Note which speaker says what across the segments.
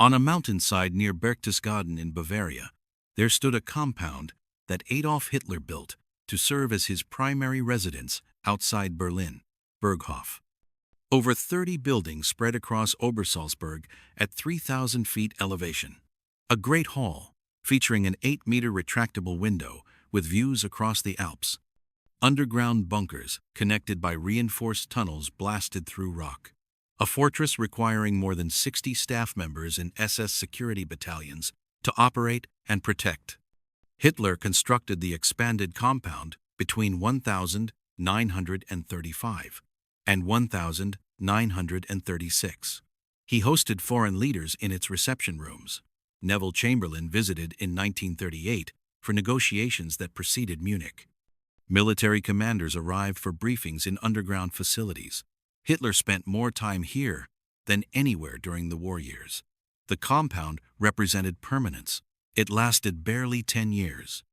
Speaker 1: On a mountainside near Berchtesgaden in Bavaria, there stood a compound that Adolf Hitler built to serve as his primary residence outside Berlin, Berghof. Over 30 buildings spread across Obersalzberg at 3,000 feet elevation. A great hall, featuring an 8-meter retractable window with views across the Alps. Underground bunkers connected by reinforced tunnels blasted through rock. A fortress requiring more than 60 staff members in SS security battalions to operate and protect. Hitler constructed the expanded compound between 1935 and 1936. He hosted foreign leaders in its reception rooms. Neville Chamberlain visited in 1938 for negotiations that preceded Munich. Military commanders arrived for briefings in underground facilities. Hitler spent more time here than anywhere during the war years. The compound represented permanence. It lasted barely 10 years.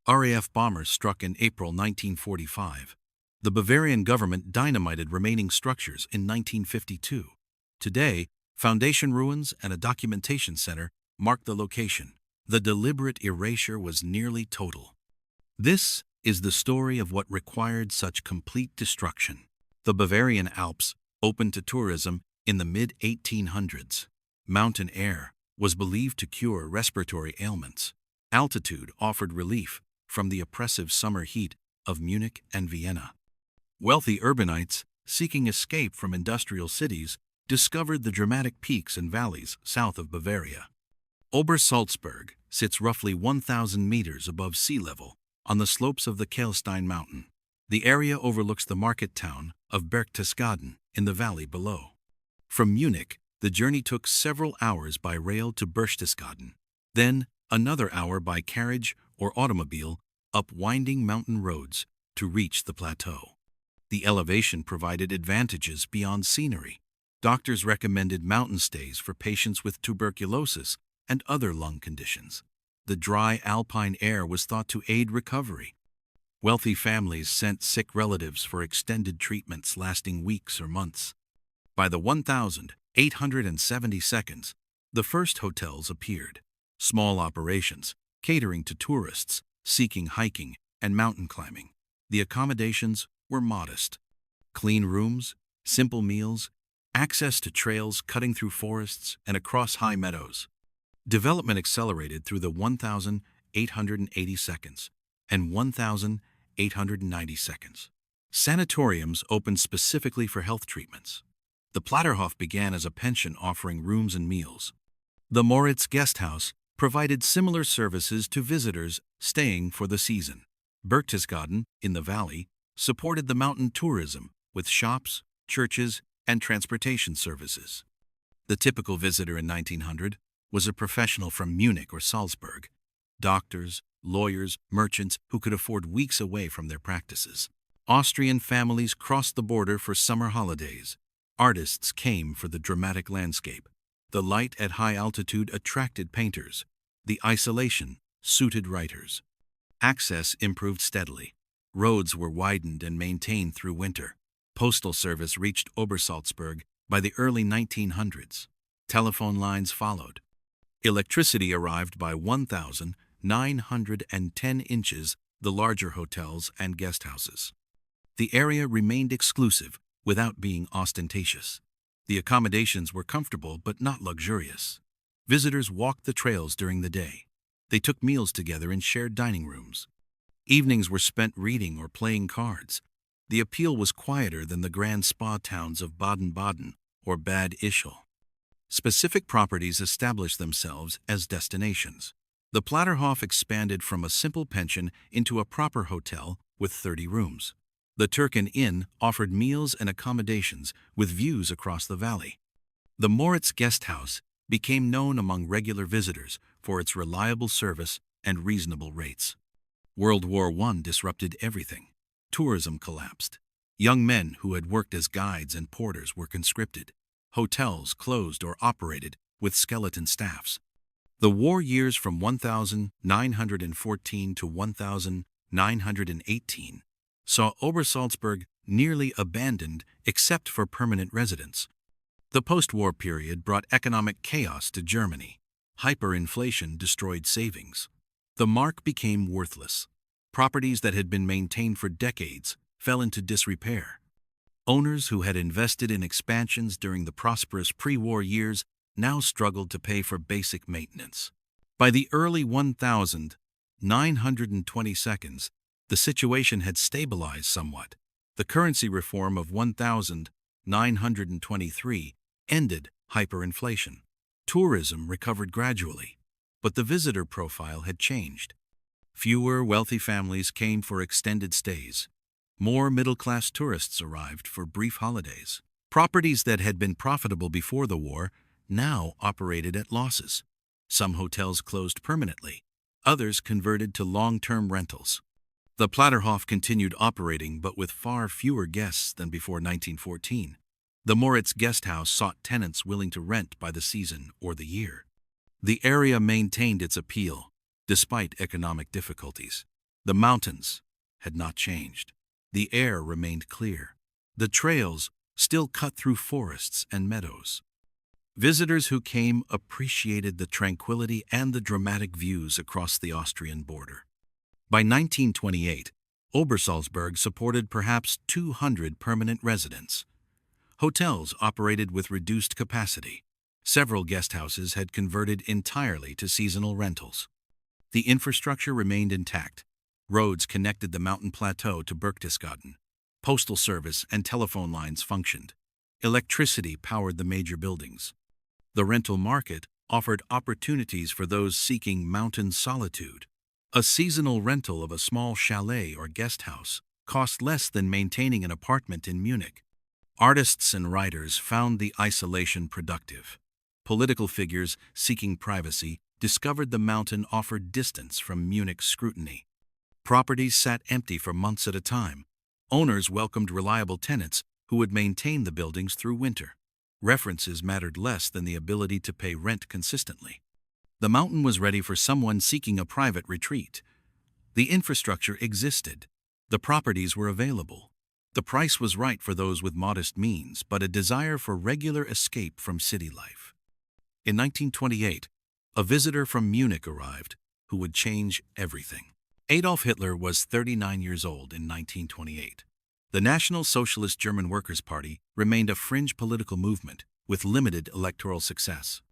Speaker 1: RAF bombers struck in April 1945. The Bavarian government dynamited remaining structures in 1952. Today, foundation ruins and a documentation center mark the location. The deliberate erasure was nearly total. This is the story of what required such complete destruction. The Bavarian Alps opened to tourism in the mid-1800s. Mountain air was believed to cure respiratory ailments. Altitude offered relief from the oppressive summer heat of Munich and Vienna. Wealthy urbanites, seeking escape from industrial cities, discovered the dramatic peaks and valleys south of Bavaria. Obersalzberg sits roughly 1,000 meters above sea level on the slopes of the Kehlstein mountain. The area overlooks the market town of Berchtesgaden in the valley below. From Munich, the journey took several hours by rail to Berchtesgaden, then another hour by carriage or automobile up winding mountain roads to reach the plateau. The elevation provided advantages beyond scenery. Doctors recommended mountain stays for patients with tuberculosis and other lung conditions. The dry alpine air was thought to aid recovery. Wealthy families sent sick relatives for extended treatments lasting weeks or months. By the 1872, the first hotels appeared. Small operations, catering to tourists seeking hiking and mountain climbing. The accommodations were modest. Clean rooms, simple meals, access to trails cutting through forests and across high meadows. Development accelerated through the 1882nd and 1892nd. Sanatoriums opened specifically for health treatments. The Platterhof began as a pension offering rooms and meals. The Moritz Guest House provided similar services to visitors staying for the season. Berchtesgaden, in the valley, supported the mountain tourism with shops, churches, and transportation services. The typical visitor in 1900 was a professional from Munich or Salzburg. Doctors, lawyers, merchants who could afford weeks away from their practices. Austrian families crossed the border for summer holidays. Artists came for the dramatic landscape. The light at high altitude attracted painters. The isolation suited writers. Access improved steadily. Roads were widened and maintained through winter. Postal service reached Obersalzberg by the early 1900s. Telephone lines followed. Electricity arrived by 1,910 inches, the larger hotels and guest houses. The area remained exclusive without being ostentatious. The accommodations were comfortable but not luxurious. Visitors walked the trails during the day. They took meals together in shared dining rooms. Evenings were spent reading or playing cards. The appeal was quieter than the grand spa towns of Baden-Baden or Bad Ischl. Specific properties established themselves as destinations. The Platterhof expanded from a simple pension into a proper hotel with 30 rooms. The Türken Inn offered meals and accommodations with views across the valley. The Moritz Guest House became known among regular visitors for its reliable service and reasonable rates. World War I disrupted everything. Tourism collapsed. Young men who had worked as guides and porters were conscripted. Hotels closed or operated with skeleton staffs. The war years from 1914 to 1918 saw Obersalzberg nearly abandoned except for permanent residents. The post-war period brought economic chaos to Germany. Hyperinflation destroyed savings. The mark became worthless. Properties that had been maintained for decades fell into disrepair. Owners who had invested in expansions during the prosperous pre-war years now struggled to pay for basic maintenance. By the early 1920s, the situation had stabilized somewhat. The currency reform of 1923 ended hyperinflation. Tourism recovered gradually, but the visitor profile had changed. Fewer wealthy families came for extended stays. More middle-class tourists arrived for brief holidays. Properties that had been profitable before the war now operated at losses. Some hotels closed permanently. Others converted to long-term rentals. The Berghof continued operating, but with far fewer guests than before 1914. The Moritz Guesthouse sought tenants willing to rent by the season or the year. The area maintained its appeal, despite economic difficulties. The mountains had not changed. The air remained clear. The trails still cut through forests and meadows. Visitors who came appreciated the tranquility and the dramatic views across the Austrian border. By 1928, Obersalzberg supported perhaps 200 permanent residents. Hotels operated with reduced capacity. Several guesthouses had converted entirely to seasonal rentals. The infrastructure remained intact. Roads connected the mountain plateau to Berchtesgaden. Postal service and telephone lines functioned. Electricity powered the major buildings. The rental market offered opportunities for those seeking mountain solitude. A seasonal rental of a small chalet or guest house cost less than maintaining an apartment in Munich. Artists and writers found the isolation productive. Political figures seeking privacy discovered the mountain offered distance from Munich's scrutiny. Properties sat empty for months at a time. Owners welcomed reliable tenants who would maintain the buildings through winter. References mattered less than the ability to pay rent consistently. The mountain was ready for someone seeking a private retreat. The infrastructure existed. The properties were available. The price was right for those with modest means, but a desire for regular escape from city life. In 1928, a visitor from Munich arrived who would change everything. Adolf Hitler was 39 years old in 1928. The National Socialist German Workers' Party remained a fringe political movement with limited electoral success.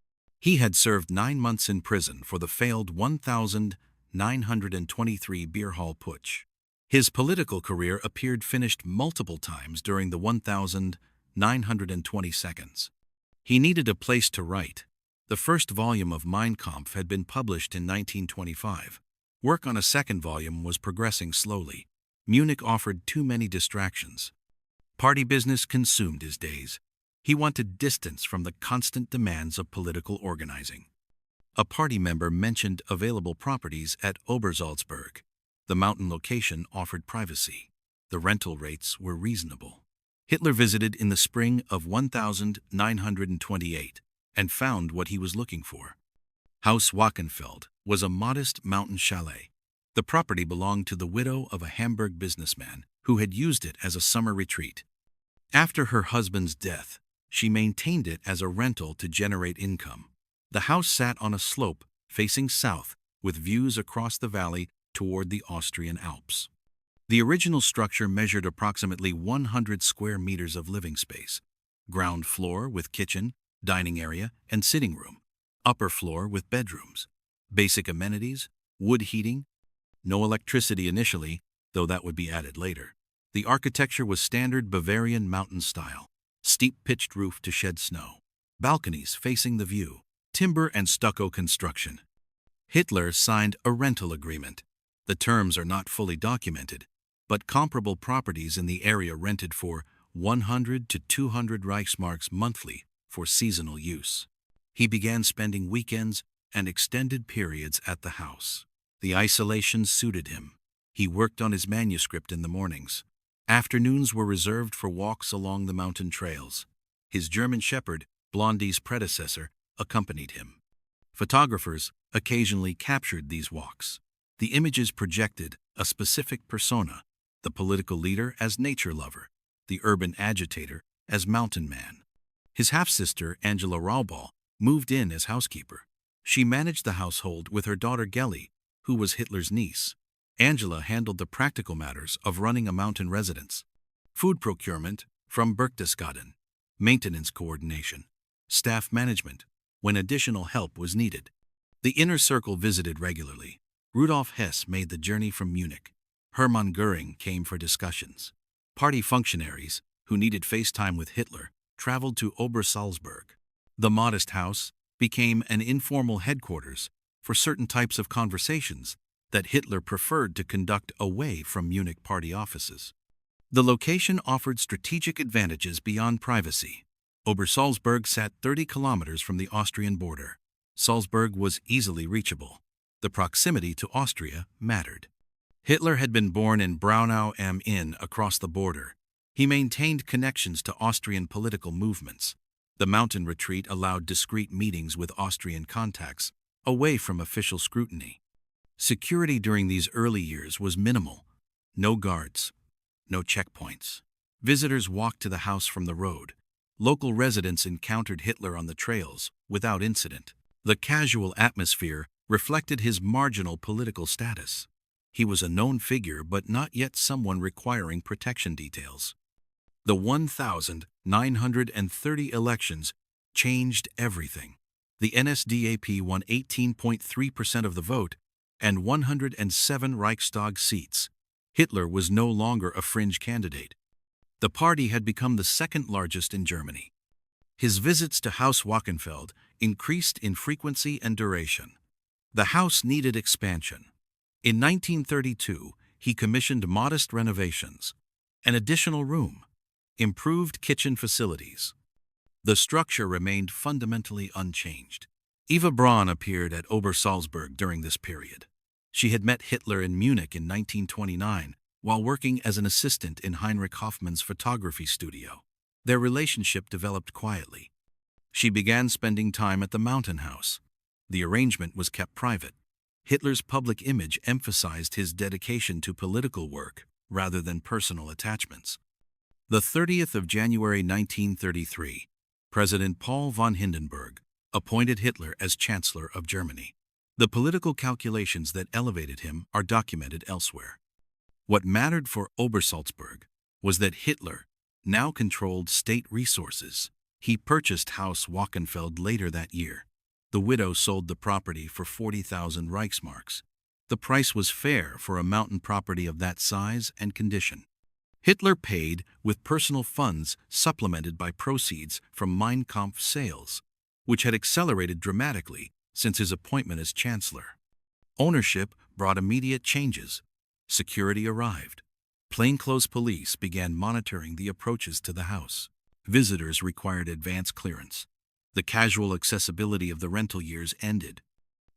Speaker 1: He had served 9 months in prison for the failed 1923 beer hall putsch. His political career appeared finished multiple times during the 1922. He needed a place to write. The first volume of Mein Kampf had been published in 1925. Work on a second volume was progressing slowly. Munich offered too many distractions. Party business consumed his days. He wanted distance from the constant demands of political organizing. A party member mentioned available properties at Obersalzberg. The mountain location offered privacy. The rental rates were reasonable. Hitler visited in the spring of 1928 and found what he was looking for. Haus Wachenfeld was a modest mountain chalet. The property belonged to the widow of a Hamburg businessman who had used it as a summer retreat. After her husband's death, she maintained it as a rental to generate income. The house sat on a slope facing south with views across the valley toward the Austrian Alps. The original structure measured approximately 100 square meters of living space. Ground floor with kitchen, dining area, and sitting room. Upper floor with bedrooms. Basic amenities, wood heating. No electricity initially, though that would be added later. The architecture was standard Bavarian mountain style. Steep pitched roof to shed snow. Balconies facing the view. Timber and stucco construction. Hitler signed a rental agreement. The terms are not fully documented, but comparable properties in the area rented for 100 to 200 Reichsmarks monthly for seasonal use. He began spending weekends and extended periods at the house. The isolation suited him. He worked on his manuscript in the mornings. Afternoons were reserved for walks along the mountain trails. His German shepherd, Blondie's predecessor, accompanied him. Photographers occasionally captured these walks. The images projected a specific persona, the political leader as nature lover, the urban agitator as mountain man. His half-sister, Angela Raubal, moved in as housekeeper. She managed the household with her daughter Gelly, who was Hitler's niece. Angela handled the practical matters of running a mountain residence: food procurement from Berchtesgaden, maintenance coordination, staff management, when additional help was needed. The inner circle visited regularly. Rudolf Hess made the journey from Munich. Hermann Göring came for discussions. Party functionaries, who needed FaceTime with Hitler, traveled to Obersalzberg. The modest house became an informal headquarters for certain types of conversations that Hitler preferred to conduct away from Munich party offices. The location offered strategic advantages beyond privacy. Obersalzberg sat 30 kilometers from the Austrian border. Salzburg was easily reachable. The proximity to Austria mattered. Hitler had been born in Braunau am Inn across the border. He maintained connections to Austrian political movements. The mountain retreat allowed discreet meetings with Austrian contacts, away from official scrutiny. Security during these early years was minimal. No guards, no checkpoints. Visitors walked to the house from the road. Local residents encountered Hitler on the trails without incident. The casual atmosphere reflected his marginal political status. He was a known figure, but not yet someone requiring protection details. The 1,930 elections changed everything. The NSDAP won 18.3% of the vote and 107 Reichstag seats. Hitler was no longer a fringe candidate. The party had become the second largest in Germany. His visits to Haus Wachenfeld increased in frequency and duration. The house needed expansion. In 1932, he commissioned modest renovations: an additional room, improved kitchen facilities. The structure remained fundamentally unchanged. Eva Braun appeared at Obersalzberg during this period. She had met Hitler in Munich in 1929 while working as an assistant in Heinrich Hoffmann's photography studio. Their relationship developed quietly. She began spending time at the Mountain House. The arrangement was kept private. Hitler's public image emphasized his dedication to political work rather than personal attachments. The 30th of January 1933, President Paul von Hindenburg appointed Hitler as Chancellor of Germany. The political calculations that elevated him are documented elsewhere. What mattered for Obersalzberg was that Hitler now controlled state resources. He purchased Haus Wachenfeld later that year. The widow sold the property for 40,000 Reichsmarks. The price was fair for a mountain property of that size and condition. Hitler paid with personal funds supplemented by proceeds from Mein Kampf sales, which had accelerated dramatically since his appointment as Chancellor. Ownership brought immediate changes. Security arrived. Plainclothes police began monitoring the approaches to the house. Visitors required advance clearance. The casual accessibility of the rental years ended.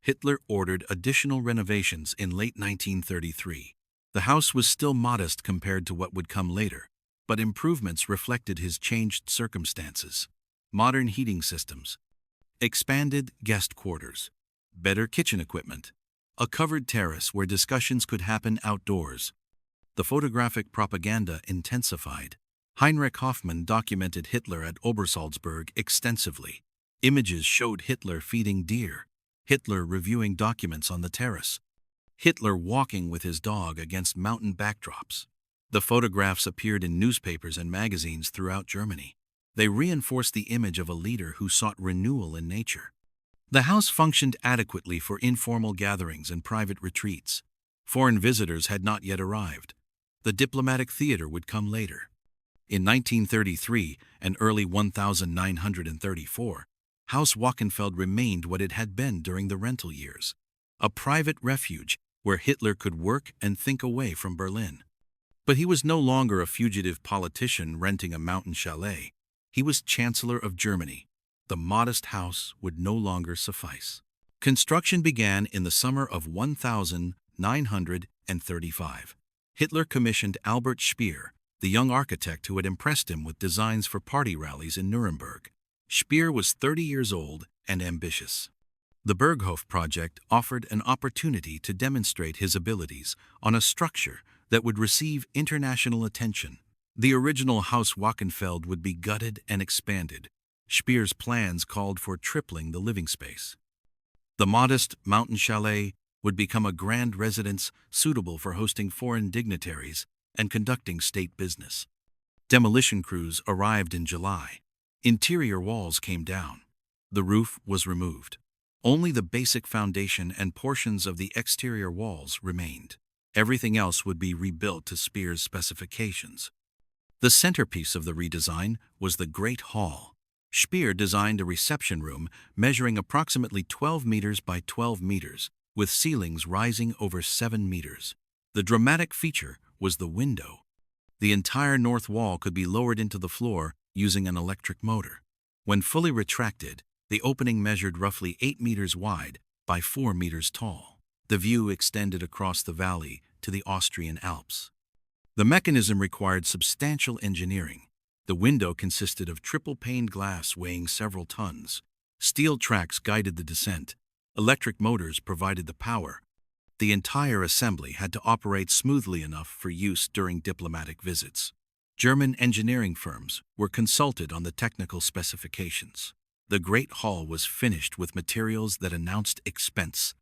Speaker 1: Hitler ordered additional renovations in late 1933. The house was still modest compared to what would come later, but improvements reflected his changed circumstances. Modern heating systems, expanded guest quarters, better kitchen equipment, a covered terrace where discussions could happen outdoors. The photographic propaganda intensified. Heinrich Hoffmann documented Hitler at Obersalzberg extensively. Images showed Hitler feeding deer, Hitler reviewing documents on the terrace, Hitler walking with his dog against mountain backdrops. The photographs appeared in newspapers and magazines throughout Germany. They reinforced the image of a leader who sought renewal in nature. The house functioned adequately for informal gatherings and private retreats. Foreign visitors had not yet arrived. The diplomatic theater would come later. In 1933 and early 1934, Haus Wachenfeld remained what it had been during the rental years, a private refuge where Hitler could work and think away from Berlin. But he was no longer a fugitive politician renting a mountain chalet. He was Chancellor of Germany. The modest house would no longer suffice. Construction began in the summer of 1935. Hitler commissioned Albert Speer, the young architect who had impressed him with designs for party rallies in Nuremberg. Speer was 30 years old and ambitious. The Berghof project offered an opportunity to demonstrate his abilities on a structure that would receive international attention. The original Haus Wachenfeld would be gutted and expanded. Speer's plans called for tripling the living space. The modest mountain chalet would become a grand residence suitable for hosting foreign dignitaries and conducting state business. Demolition crews arrived in July. Interior walls came down. The roof was removed. Only the basic foundation and portions of the exterior walls remained. Everything else would be rebuilt to Speer's specifications. The centerpiece of the redesign was the Great Hall. Speer designed a reception room measuring approximately 12 meters by 12 meters, with ceilings rising over 7 meters. The dramatic feature was the window. The entire north wall could be lowered into the floor using an electric motor. When fully retracted, the opening measured roughly 8 meters wide by 4 meters tall. The view extended across the valley to the Austrian Alps. The mechanism required substantial engineering. The window consisted of triple-paned glass weighing several tons. Steel tracks guided the descent. Electric motors provided the power. The entire assembly had to operate smoothly enough for use during diplomatic visits. German engineering firms were consulted on the technical specifications. The Great Hall was finished with materials that announced expense.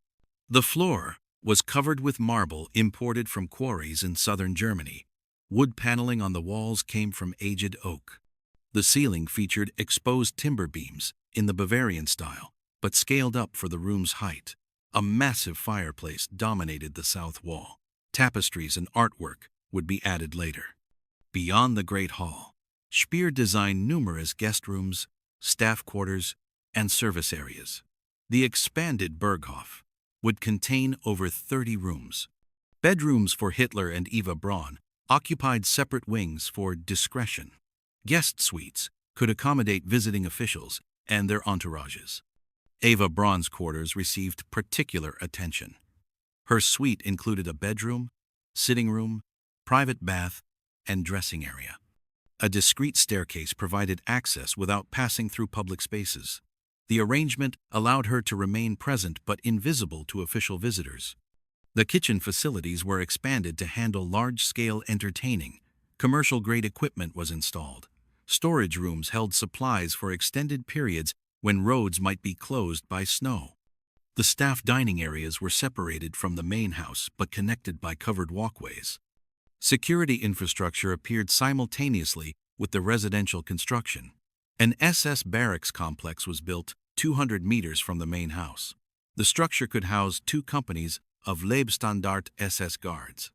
Speaker 1: The floor was covered with marble imported from quarries in southern Germany. Wood paneling on the walls came from aged oak. The ceiling featured exposed timber beams in the Bavarian style, but scaled up for the room's height. A massive fireplace dominated the south wall. Tapestries and artwork would be added later. Beyond the Great Hall, Speer designed numerous guest rooms, staff quarters, and service areas. The expanded Berghof would contain over 30 rooms. Bedrooms for Hitler and Eva Braun occupied separate wings for discretion. Guest suites could accommodate visiting officials and their entourages. Eva Braun's quarters received particular attention. Her suite included a bedroom, sitting room, private bath, and dressing area. A discreet staircase provided access without passing through public spaces. The arrangement allowed her to remain present but invisible to official visitors. The kitchen facilities were expanded to handle large-scale entertaining. Commercial-grade equipment was installed. Storage rooms held supplies for extended periods when roads might be closed by snow. The staff dining areas were separated from the main house but connected by covered walkways. Security infrastructure appeared simultaneously with the residential construction. An SS barracks complex was built 200 meters from the main house. The structure could house 2 companies of Leibstandart SS guards.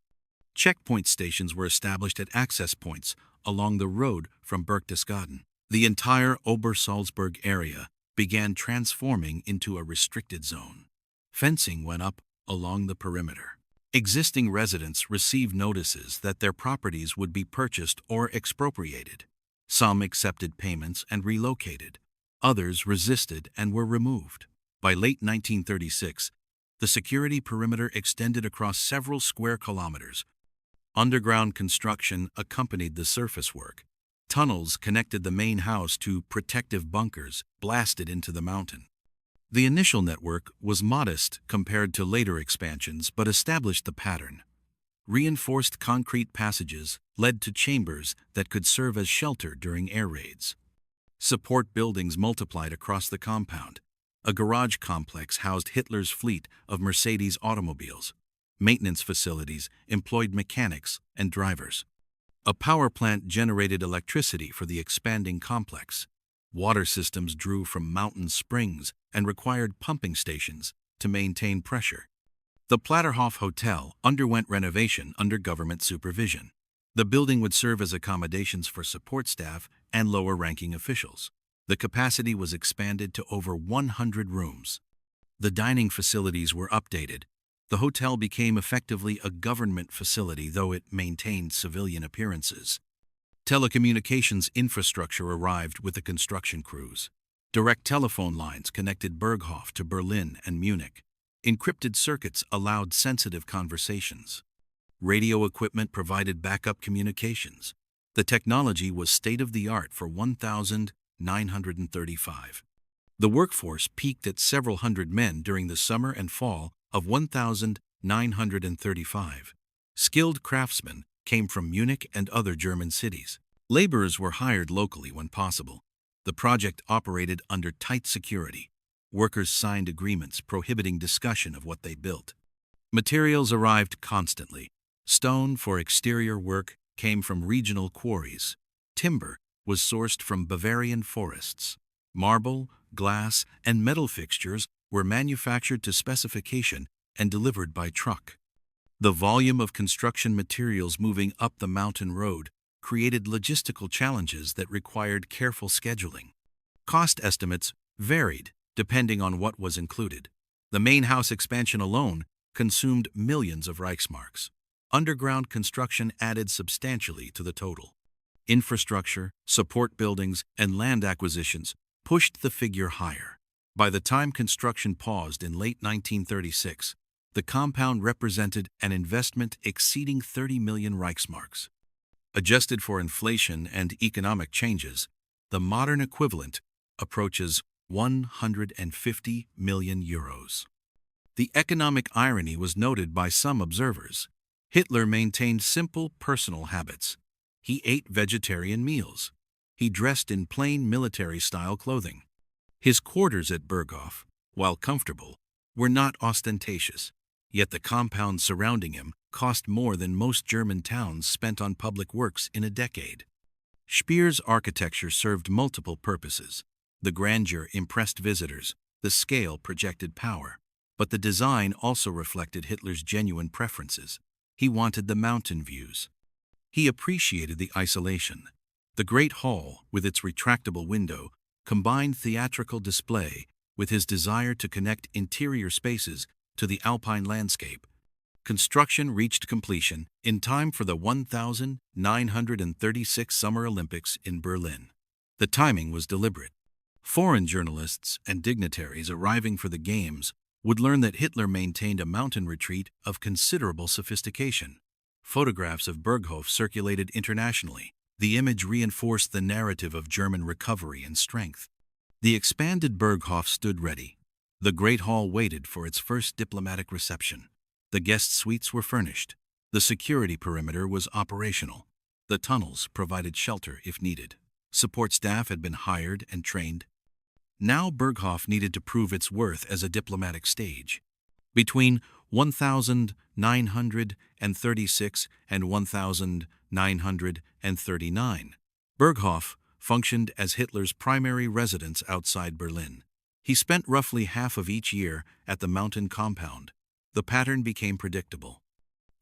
Speaker 1: Checkpoint stations were established at access points along the road from Berchtesgaden. The entire Obersalzberg area began transforming into a restricted zone. Fencing went up along the perimeter. Existing residents received notices that their properties would be purchased or expropriated. Some accepted payments and relocated. Others resisted and were removed. By late 1936, the security perimeter extended across several square kilometers. Underground construction accompanied the surface work. Tunnels connected the main house to protective bunkers blasted into the mountain. The initial network was modest compared to later expansions but established the pattern. Reinforced concrete passages led to chambers that could serve as shelter during air raids. Support buildings multiplied across the compound. A garage complex housed Hitler's fleet of Mercedes automobiles. Maintenance facilities employed mechanics and drivers. A power plant generated electricity for the expanding complex. Water systems drew from mountain springs and required pumping stations to maintain pressure. The Platterhof Hotel underwent renovation under government supervision. The building would serve as accommodations for support staff and lower-ranking officials. The capacity was expanded to over 100 rooms. The dining facilities were updated. The hotel became effectively a government facility, though it maintained civilian appearances. Telecommunications infrastructure arrived with the construction crews. Direct telephone lines connected Berghof to Berlin and Munich. Encrypted circuits allowed sensitive conversations. Radio equipment provided backup communications. The technology was state-of-the-art for 1,935. The workforce peaked at several hundred men during the summer and fall of 1,935. Skilled craftsmen came from Munich and other German cities. Laborers were hired locally when possible. The project operated under tight security. Workers signed agreements prohibiting discussion of what they built. Materials arrived constantly. Stone for exterior work came from regional quarries. Timber was sourced from Bavarian forests. Marble, glass, and metal fixtures were manufactured to specification and delivered by truck. The volume of construction materials moving up the mountain road created logistical challenges that required careful scheduling. Cost estimates varied depending on what was included. The main house expansion alone consumed millions of Reichsmarks. Underground construction added substantially to the total. Infrastructure, support buildings, and land acquisitions pushed the figure higher. By the time construction paused in late 1936, the compound represented an investment exceeding 30 million Reichsmarks. Adjusted for inflation and economic changes, the modern equivalent approaches 150 million euros. The economic irony was noted by some observers. Hitler maintained simple personal habits. He ate vegetarian meals. He dressed in plain military-style clothing. His quarters at Berghof, while comfortable, were not ostentatious, yet the compound surrounding him cost more than most German towns spent on public works in a decade. Speer's architecture served multiple purposes. The grandeur impressed visitors, the scale projected power, but the design also reflected Hitler's genuine preferences. He wanted the mountain views. He appreciated the isolation. The Great Hall, with its retractable window, combined theatrical display with his desire to connect interior spaces to the alpine landscape. Construction reached completion in time for the 1936 Summer Olympics in Berlin. The timing was deliberate. Foreign journalists and dignitaries arriving for the Games would learn that Hitler maintained a mountain retreat of considerable sophistication. Photographs of Berghof circulated internationally. The image reinforced the narrative of German recovery and strength. The expanded Berghof stood ready. The Great Hall waited for its first diplomatic reception. The guest suites were furnished. The security perimeter was operational. The tunnels provided shelter if needed. Support staff had been hired and trained. Now Berghof needed to prove its worth as a diplomatic stage. Between 1936 and 1939, Berghof functioned as Hitler's primary residence outside Berlin. He spent roughly half of each year at the mountain compound. The pattern became predictable.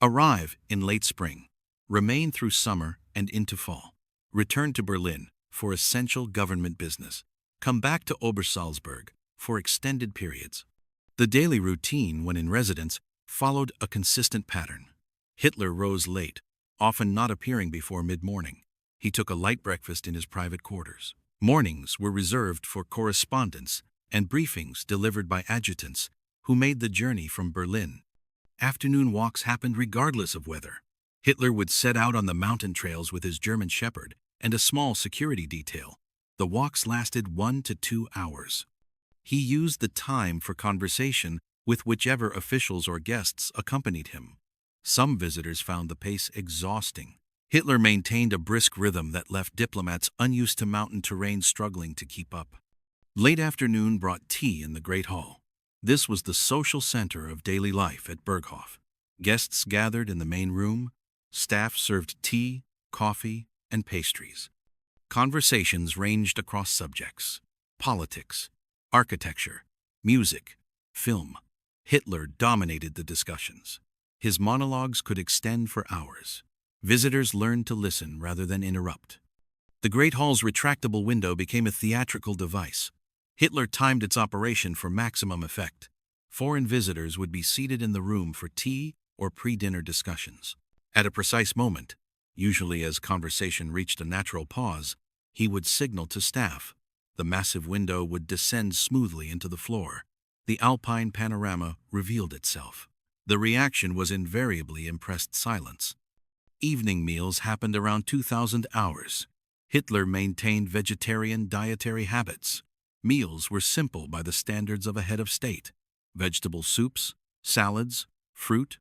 Speaker 1: Arrive in late spring, remain through summer and into fall, return to Berlin for essential government business, come back to Obersalzberg for extended periods. The daily routine when in residence followed a consistent pattern. Hitler rose late, often not appearing before mid-morning. He took a light breakfast in his private quarters. Mornings were reserved for correspondence and briefings delivered by adjutants who made the journey from Berlin. Afternoon walks happened regardless of weather. Hitler would set out on the mountain trails with his German shepherd and a small security detail. The walks lasted 1 to 2 hours. He used the time for conversation with whichever officials or guests accompanied him. Some visitors found the pace exhausting. Hitler maintained a brisk rhythm that left diplomats unused to mountain terrain struggling to keep up. Late afternoon brought tea in the Great Hall. This was the social center of daily life at Berghof. Guests gathered in the main room. Staff served tea, coffee, and pastries. Conversations ranged across subjects: politics, architecture, music, film. Hitler dominated the discussions. His monologues could extend for hours. Visitors learned to listen rather than interrupt. The Great Hall's retractable window became a theatrical device. Hitler timed its operation for maximum effect. Foreign visitors would be seated in the room for tea or pre-dinner discussions. At a precise moment, usually as conversation reached a natural pause, he would signal to staff. The massive window would descend smoothly into the floor. The alpine panorama revealed itself. The reaction was invariably impressed silence. Evening meals happened around 2000 hours. Hitler maintained vegetarian dietary habits. Meals were simple by the standards of a head of state: vegetable soups, salads, fruit.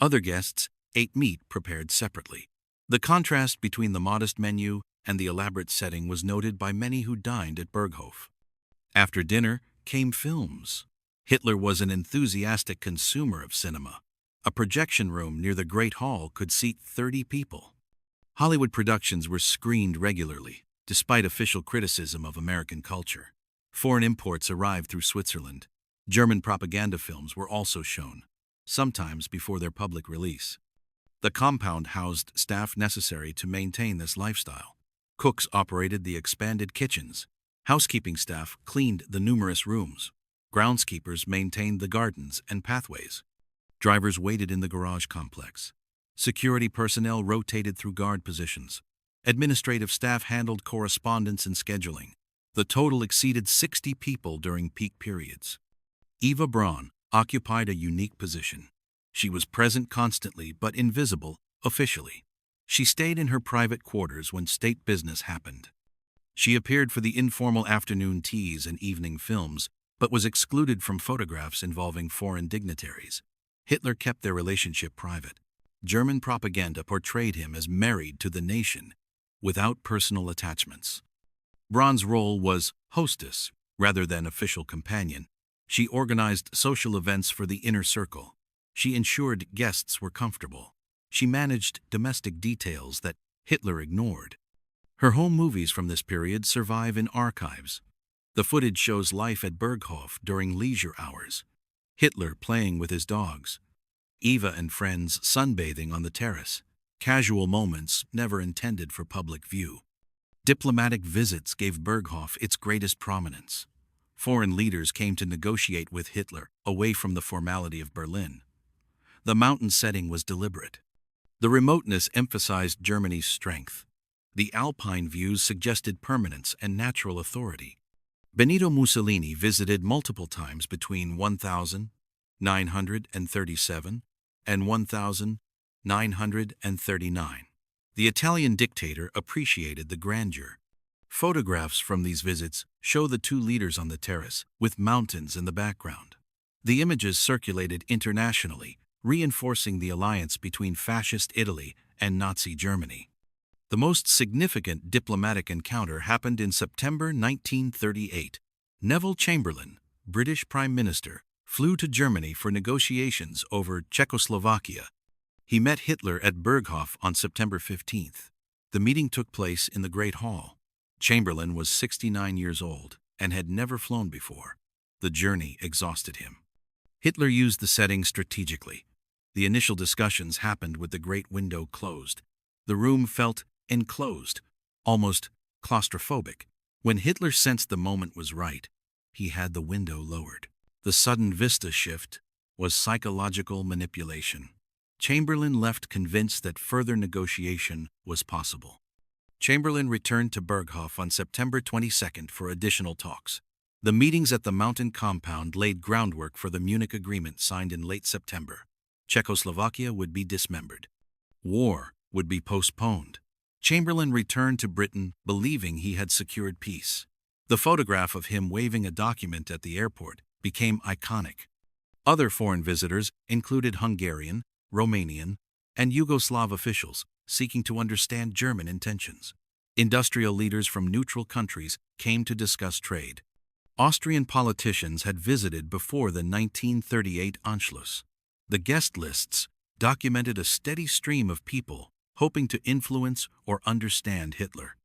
Speaker 1: Other guests ate meat prepared separately. The contrast between the modest menu and the elaborate setting was noted by many who dined at Berghof. After dinner came films. Hitler was an enthusiastic consumer of cinema. A projection room near the Great Hall could seat 30 people. Hollywood productions were screened regularly, despite official criticism of American culture. Foreign imports arrived through Switzerland. German propaganda films were also shown, sometimes before their public release. The compound housed staff necessary to maintain this lifestyle. Cooks operated the expanded kitchens. Housekeeping staff cleaned the numerous rooms. Groundskeepers maintained the gardens and pathways. Drivers waited in the garage complex. Security personnel rotated through guard positions. Administrative staff handled correspondence and scheduling. The total exceeded 60 people during peak periods. Eva Braun occupied a unique position. She was present constantly but invisible officially. She stayed in her private quarters when state business happened. She appeared for the informal afternoon teas and evening films, but was excluded from photographs involving foreign dignitaries. Hitler kept their relationship private. German propaganda portrayed him as married to the nation, without personal attachments. Braun's role was hostess, rather than official companion. She organized social events for the inner circle. She ensured guests were comfortable. She managed domestic details that Hitler ignored. Her home movies from this period survive in archives. The footage shows life at Berghof during leisure hours. Hitler playing with his dogs. Eva and friends sunbathing on the terrace. Casual moments never intended for public view. Diplomatic visits gave Berghof its greatest prominence. Foreign leaders came to negotiate with Hitler away from the formality of Berlin. The mountain setting was deliberate. The remoteness emphasized Germany's strength. The Alpine views suggested permanence and natural authority. Benito Mussolini visited multiple times between 1937 and 1939. The Italian dictator appreciated the grandeur. Photographs from these visits show the two leaders on the terrace, with mountains in the background. The images circulated internationally, reinforcing the alliance between Fascist Italy and Nazi Germany. The most significant diplomatic encounter happened in September 1938. Neville Chamberlain, British Prime Minister, flew to Germany for negotiations over Czechoslovakia. He met Hitler at Berghof on September 15th. The meeting took place in the Great Hall. Chamberlain was 69 years old and had never flown before. The journey exhausted him. Hitler used the setting strategically. The initial discussions happened with the great window closed. The room felt enclosed, almost claustrophobic. When Hitler sensed the moment was right, he had the window lowered. The sudden vista shift was psychological manipulation. Chamberlain left convinced that further negotiation was possible. Chamberlain returned to Berghof on September 22nd for additional talks. The meetings at the mountain compound laid groundwork for the Munich Agreement signed in late September. Czechoslovakia would be dismembered. War would be postponed. Chamberlain returned to Britain believing he had secured peace. The photograph of him waving a document at the airport became iconic. Other foreign visitors included Hungarian, Romanian, and Yugoslav officials seeking to understand German intentions. Industrial leaders from neutral countries came to discuss trade. Austrian politicians had visited before the 1938 Anschluss. The guest lists documented a steady stream of people hoping to influence or understand Hitler.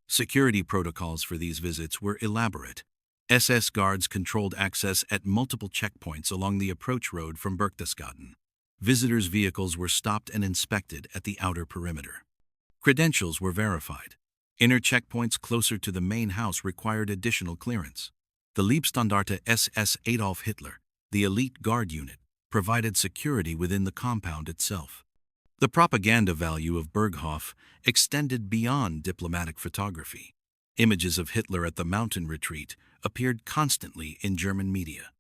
Speaker 1: Security protocols for these visits were elaborate. SS guards controlled access at multiple checkpoints along the approach road from Berchtesgaden. Visitors' vehicles were stopped and inspected at the outer perimeter. Credentials were verified. Inner checkpoints closer to the main house required additional clearance. The Leibstandarte SS Adolf Hitler, the elite guard unit, provided security within the compound itself. The propaganda value of Berghof extended beyond diplomatic photography. Images of Hitler at the mountain retreat appeared constantly in German media.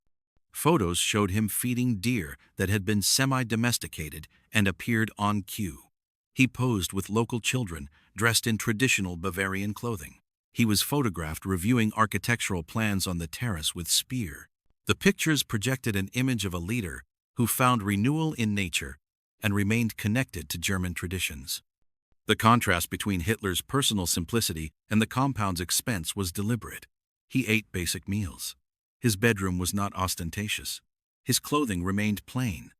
Speaker 1: Photos showed him feeding deer that had been semi-domesticated and appeared on cue. He posed with local children dressed in traditional Bavarian clothing. He was photographed reviewing architectural plans on the terrace with Speer. The pictures projected an image of a leader who found renewal in nature and remained connected to German traditions. The contrast between Hitler's personal simplicity and the compound's expense was deliberate. He ate basic meals. His bedroom was not ostentatious. His clothing remained plain.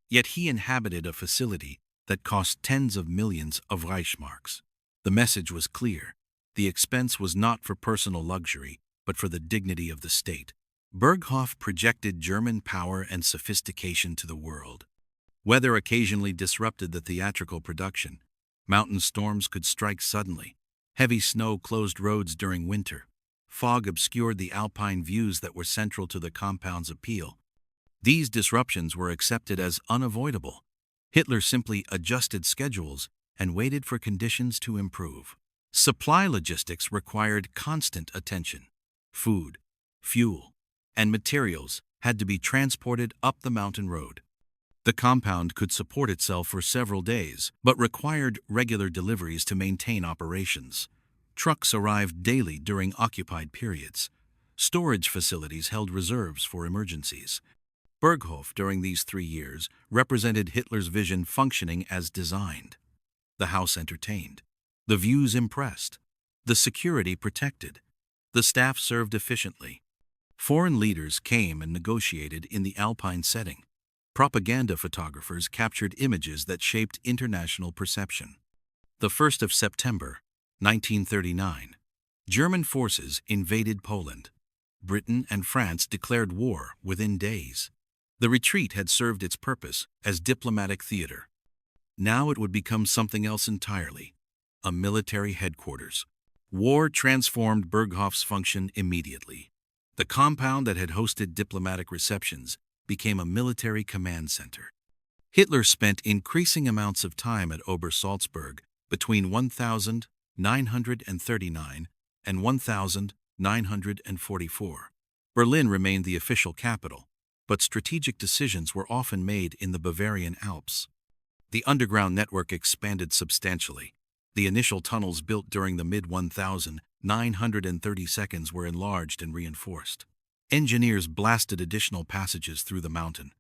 Speaker 1: Yet he inhabited a facility that cost tens of millions of Reichsmarks. The message was clear. The expense was not for personal luxury, but for the dignity of the state. Berghof projected German power and sophistication to the world. Weather occasionally disrupted the theatrical production. Mountain storms could strike suddenly. Heavy snow closed roads during winter. Fog obscured the alpine views that were central to the compound's appeal. These disruptions were accepted as unavoidable. Hitler simply adjusted schedules and waited for conditions to improve. Supply logistics required constant attention. Food, fuel, and materials had to be transported up the mountain road. The compound could support itself for several days, but required regular deliveries to maintain operations. Trucks arrived daily during occupied periods. Storage facilities held reserves for emergencies. Berghof, during these 3 years, represented Hitler's vision functioning as designed. The house entertained. The views impressed. The security protected. The staff served efficiently. Foreign leaders came and negotiated in the alpine setting. Propaganda photographers captured images that shaped international perception. The 1st of September, 1939. German forces invaded Poland. Britain and France declared war within days. The retreat had served its purpose as diplomatic theater. Now it would become something else entirely, a military headquarters. War transformed Berghof's function immediately. The compound that had hosted diplomatic receptions became a military command center. Hitler spent increasing amounts of time at Ober-Salzberg between 1939 and 1944. Berlin remained the official capital, but strategic decisions were often made in the Bavarian Alps. The underground network expanded substantially. The initial tunnels built during the mid-1930s were enlarged and reinforced. Engineers blasted additional passages through the mountain.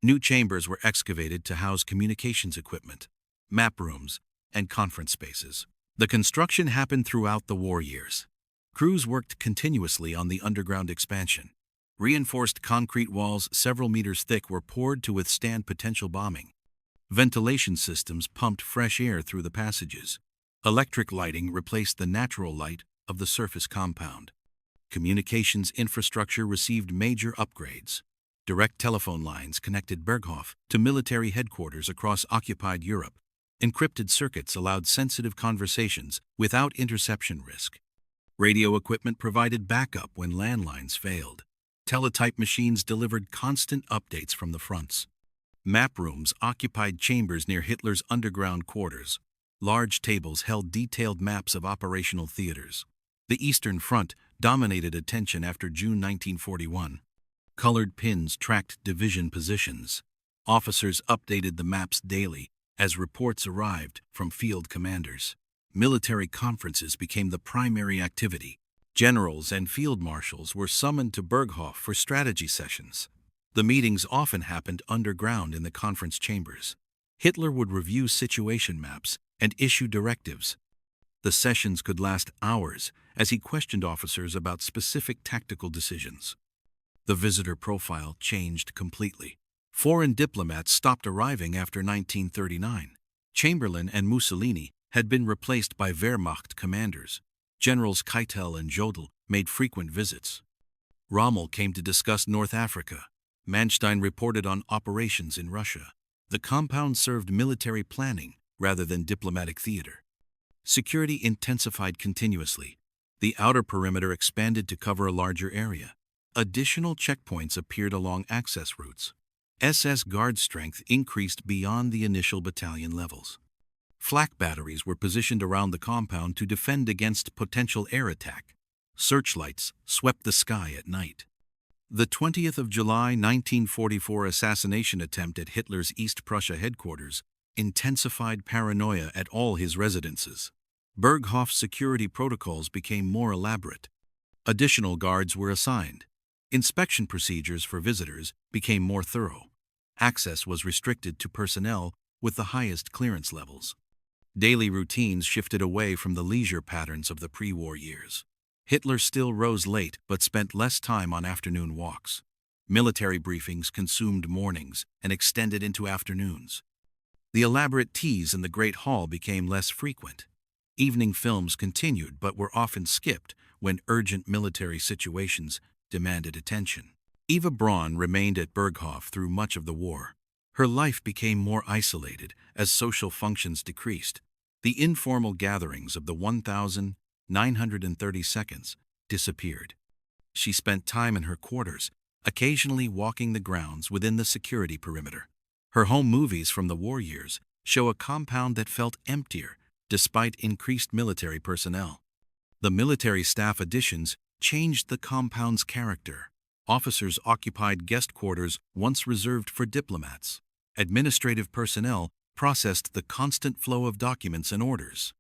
Speaker 1: New chambers were excavated to house communications equipment, map rooms, and conference spaces. The construction happened throughout the war years. Crews worked continuously on the underground expansion. Reinforced concrete walls several meters thick were poured to withstand potential bombing. Ventilation systems pumped fresh air through the passages. Electric lighting replaced the natural light of the surface compound. Communications infrastructure received major upgrades. Direct telephone lines connected Berghof to military headquarters across occupied Europe. Encrypted circuits allowed sensitive conversations without interception risk. Radio equipment provided backup when landlines failed. Teletype machines delivered constant updates from the fronts. Map rooms occupied chambers near Hitler's underground quarters. Large tables held detailed maps of operational theaters. The Eastern Front dominated attention after June 1941. Colored pins tracked division positions. Officers updated the maps daily as reports arrived from field commanders. Military conferences became the primary activity. Generals and field marshals were summoned to Berghof for strategy sessions. The meetings often happened underground in the conference chambers. Hitler would review situation maps and issue directives. The sessions could last hours as he questioned officers about specific tactical decisions. The visitor profile changed completely. Foreign diplomats stopped arriving after 1939. Chamberlain and Mussolini had been replaced by Wehrmacht commanders. Generals Keitel and Jodl made frequent visits. Rommel came to discuss North Africa. Manstein reported on operations in Russia. The compound served military planning rather than diplomatic theater. Security intensified continuously. The outer perimeter expanded to cover a larger area. Additional checkpoints appeared along access routes. SS guard strength increased beyond the initial battalion levels. Flak batteries were positioned around the compound to defend against potential air attack. Searchlights swept the sky at night. The 20th of July 1944 assassination attempt at Hitler's East Prussia headquarters intensified paranoia at all his residences. Berghof's security protocols became more elaborate. Additional guards were assigned. Inspection procedures for visitors became more thorough. Access was restricted to personnel with the highest clearance levels. Daily routines shifted away from the leisure patterns of the pre-war years. Hitler still rose late but spent less time on afternoon walks. Military briefings consumed mornings and extended into afternoons. The elaborate teas in the Great Hall became less frequent. Evening films continued but were often skipped when urgent military situations demanded attention. Eva Braun remained at Berghof through much of the war. Her life became more isolated as social functions decreased. The informal gatherings of the 1,932nd disappeared. She spent time in her quarters, occasionally walking the grounds within the security perimeter. Her home movies from the war years show a compound that felt emptier despite increased military personnel. The military staff additions changed the compound's character. Officers occupied guest quarters once reserved for diplomats. Administrative personnel processed the constant flow of documents and orders.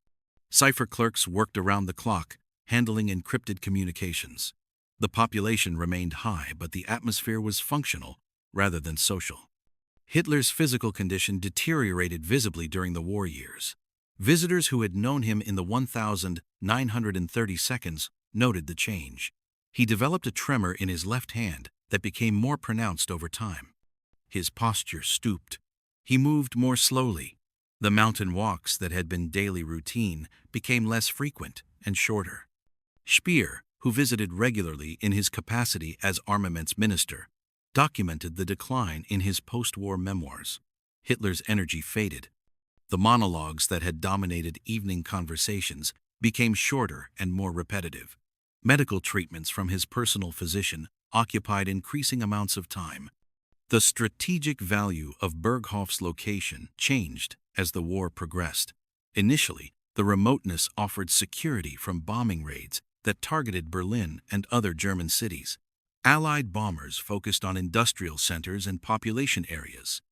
Speaker 1: Cipher clerks worked around the clock, handling encrypted communications. The population remained high, but the atmosphere was functional rather than social. Hitler's physical condition deteriorated visibly during the war years. Visitors who had known him in the 1,932nd noted the change. He developed a tremor in his left hand that became more pronounced over time. His posture stooped. He moved more slowly. The mountain walks that had been daily routine became less frequent and shorter. Speer, who visited regularly in his capacity as armaments minister, documented the decline in his post-war memoirs. Hitler's energy faded. The monologues that had dominated evening conversations became shorter and more repetitive. Medical treatments from his personal physician occupied increasing amounts of time. The strategic value of Berghof's location changed as the war progressed. Initially, the remoteness offered security from bombing raids that targeted Berlin and other German cities. Allied bombers focused on industrial centers and population areas.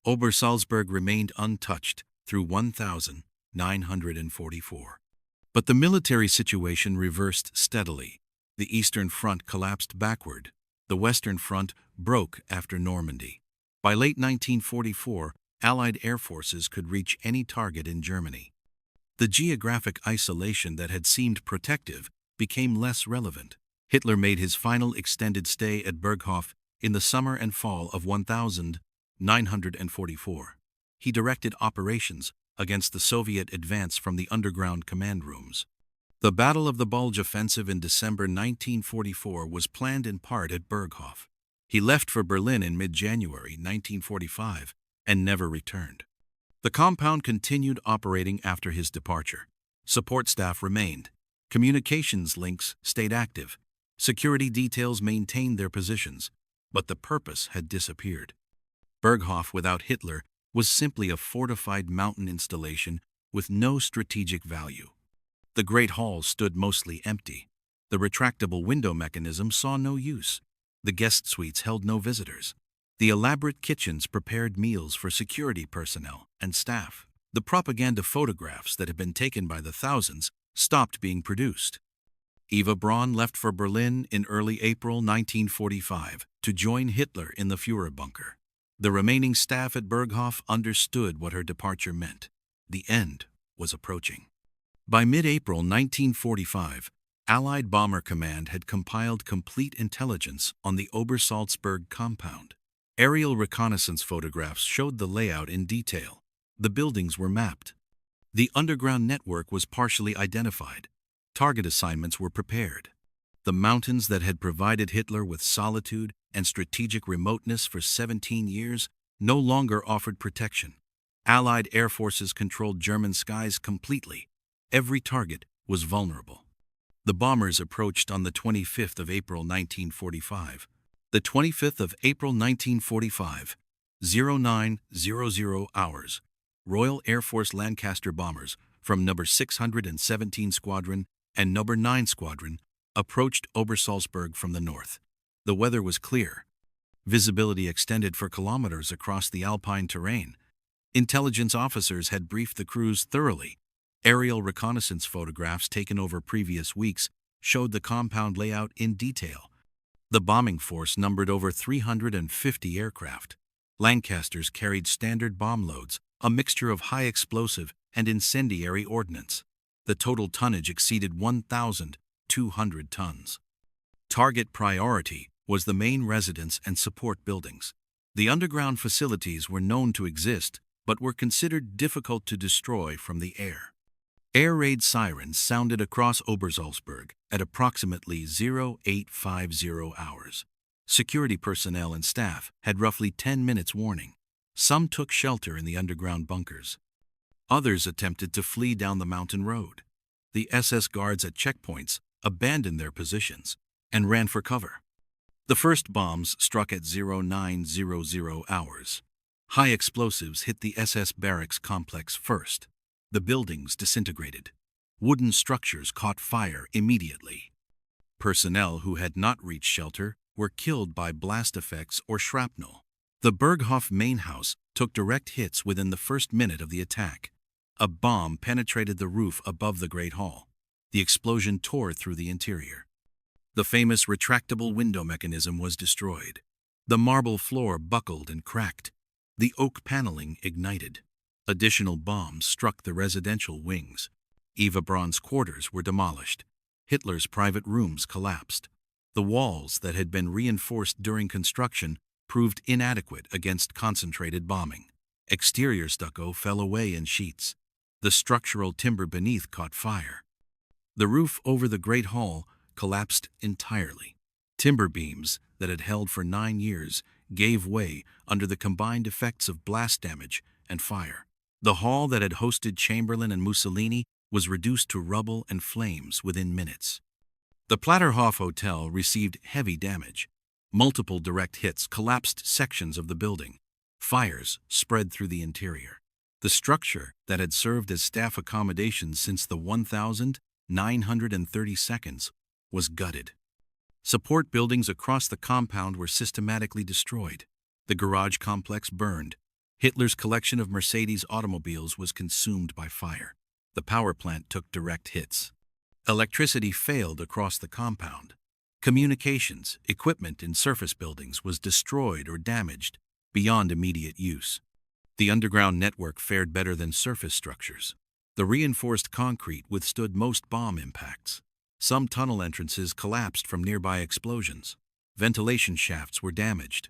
Speaker 1: Obersalzberg remained untouched through 1944. But the military situation reversed steadily. The Eastern Front collapsed backward. The Western Front broke after Normandy. By late 1944, Allied air forces could reach any target in Germany. The geographic isolation that had seemed protective became less relevant. Hitler made his final extended stay at Berghof in the summer and fall of 1944. He directed operations against the Soviet advance from the underground command rooms. The Battle of the Bulge offensive in December 1944 was planned in part at Berghof. He left for Berlin in mid-January 1945 and never returned. The compound continued operating after his departure. Support staff remained. Communications links stayed active. Security details maintained their positions, but the purpose had disappeared. Berghof without Hitler was simply a fortified mountain installation with no strategic value. The Great Hall stood mostly empty. The retractable window mechanism saw no use. The guest suites held no visitors. The elaborate kitchens prepared meals for security personnel and staff. The propaganda photographs that had been taken by the thousands stopped being produced. Eva Braun left for Berlin in early April 1945 to join Hitler in the Führer bunker. The remaining staff at Berghof understood what her departure meant. The end was approaching. By mid-April 1945, Allied Bomber Command had compiled complete intelligence on the Obersalzberg compound. Aerial reconnaissance photographs showed the layout in detail. The buildings were mapped. The underground network was partially identified. Target assignments were prepared. The mountains that had provided Hitler with solitude and strategic remoteness for 17 years no longer offered protection. Allied air forces controlled German skies completely. Every target was vulnerable. The bombers approached on the 25th of April 1945. The 25th of April 1945, 0900 hours, Royal Air Force Lancaster bombers from No. 617 Squadron and No. 9 Squadron approached Obersalzberg from the north. The weather was clear. Visibility extended for kilometers across the alpine terrain. Intelligence officers had briefed the crews thoroughly. Aerial reconnaissance photographs taken over previous weeks showed the compound layout in detail. The bombing force numbered over 350 aircraft. Lancasters carried standard bomb loads, a mixture of high explosive and incendiary ordnance. The total tonnage exceeded 1,200 tons. Target priority was the main residence and support buildings. The underground facilities were known to exist, but were considered difficult to destroy from the air. Air raid sirens sounded across Obersalzberg at approximately 0850 hours. Security personnel and staff had roughly 10 minutes warning. Some took shelter in the underground bunkers. Others attempted to flee down the mountain road. The SS guards at checkpoints abandoned their positions and ran for cover. The first bombs struck at 0900 hours. High explosives hit the SS barracks complex first. The buildings disintegrated. Wooden structures caught fire immediately. Personnel who had not reached shelter were killed by blast effects or shrapnel. The Berghof main house took direct hits within the first minute of the attack. A bomb penetrated the roof above the Great Hall. The explosion tore through the interior. The famous retractable window mechanism was destroyed. The marble floor buckled and cracked. The oak paneling ignited. Additional bombs struck the residential wings. Eva Braun's quarters were demolished. Hitler's private rooms collapsed. The walls that had been reinforced during construction proved inadequate against concentrated bombing. Exterior stucco fell away in sheets. The structural timber beneath caught fire. The roof over the Great Hall collapsed entirely. Timber beams that had held for 9 years gave way under the combined effects of blast damage and fire. The hall that had hosted Chamberlain and Mussolini was reduced to rubble and flames within minutes. The Platterhof Hotel received heavy damage. Multiple direct hits collapsed sections of the building. Fires spread through the interior. The structure that had served as staff accommodation since the 1932nd was gutted. Support buildings across the compound were systematically destroyed. The garage complex burned. Hitler's collection of Mercedes automobiles was consumed by fire. The power plant took direct hits. Electricity failed across the compound. Communications, equipment in surface buildings was destroyed or damaged beyond immediate use. The underground network fared better than surface structures. The reinforced concrete withstood most bomb impacts. Some tunnel entrances collapsed from nearby explosions. Ventilation shafts were damaged.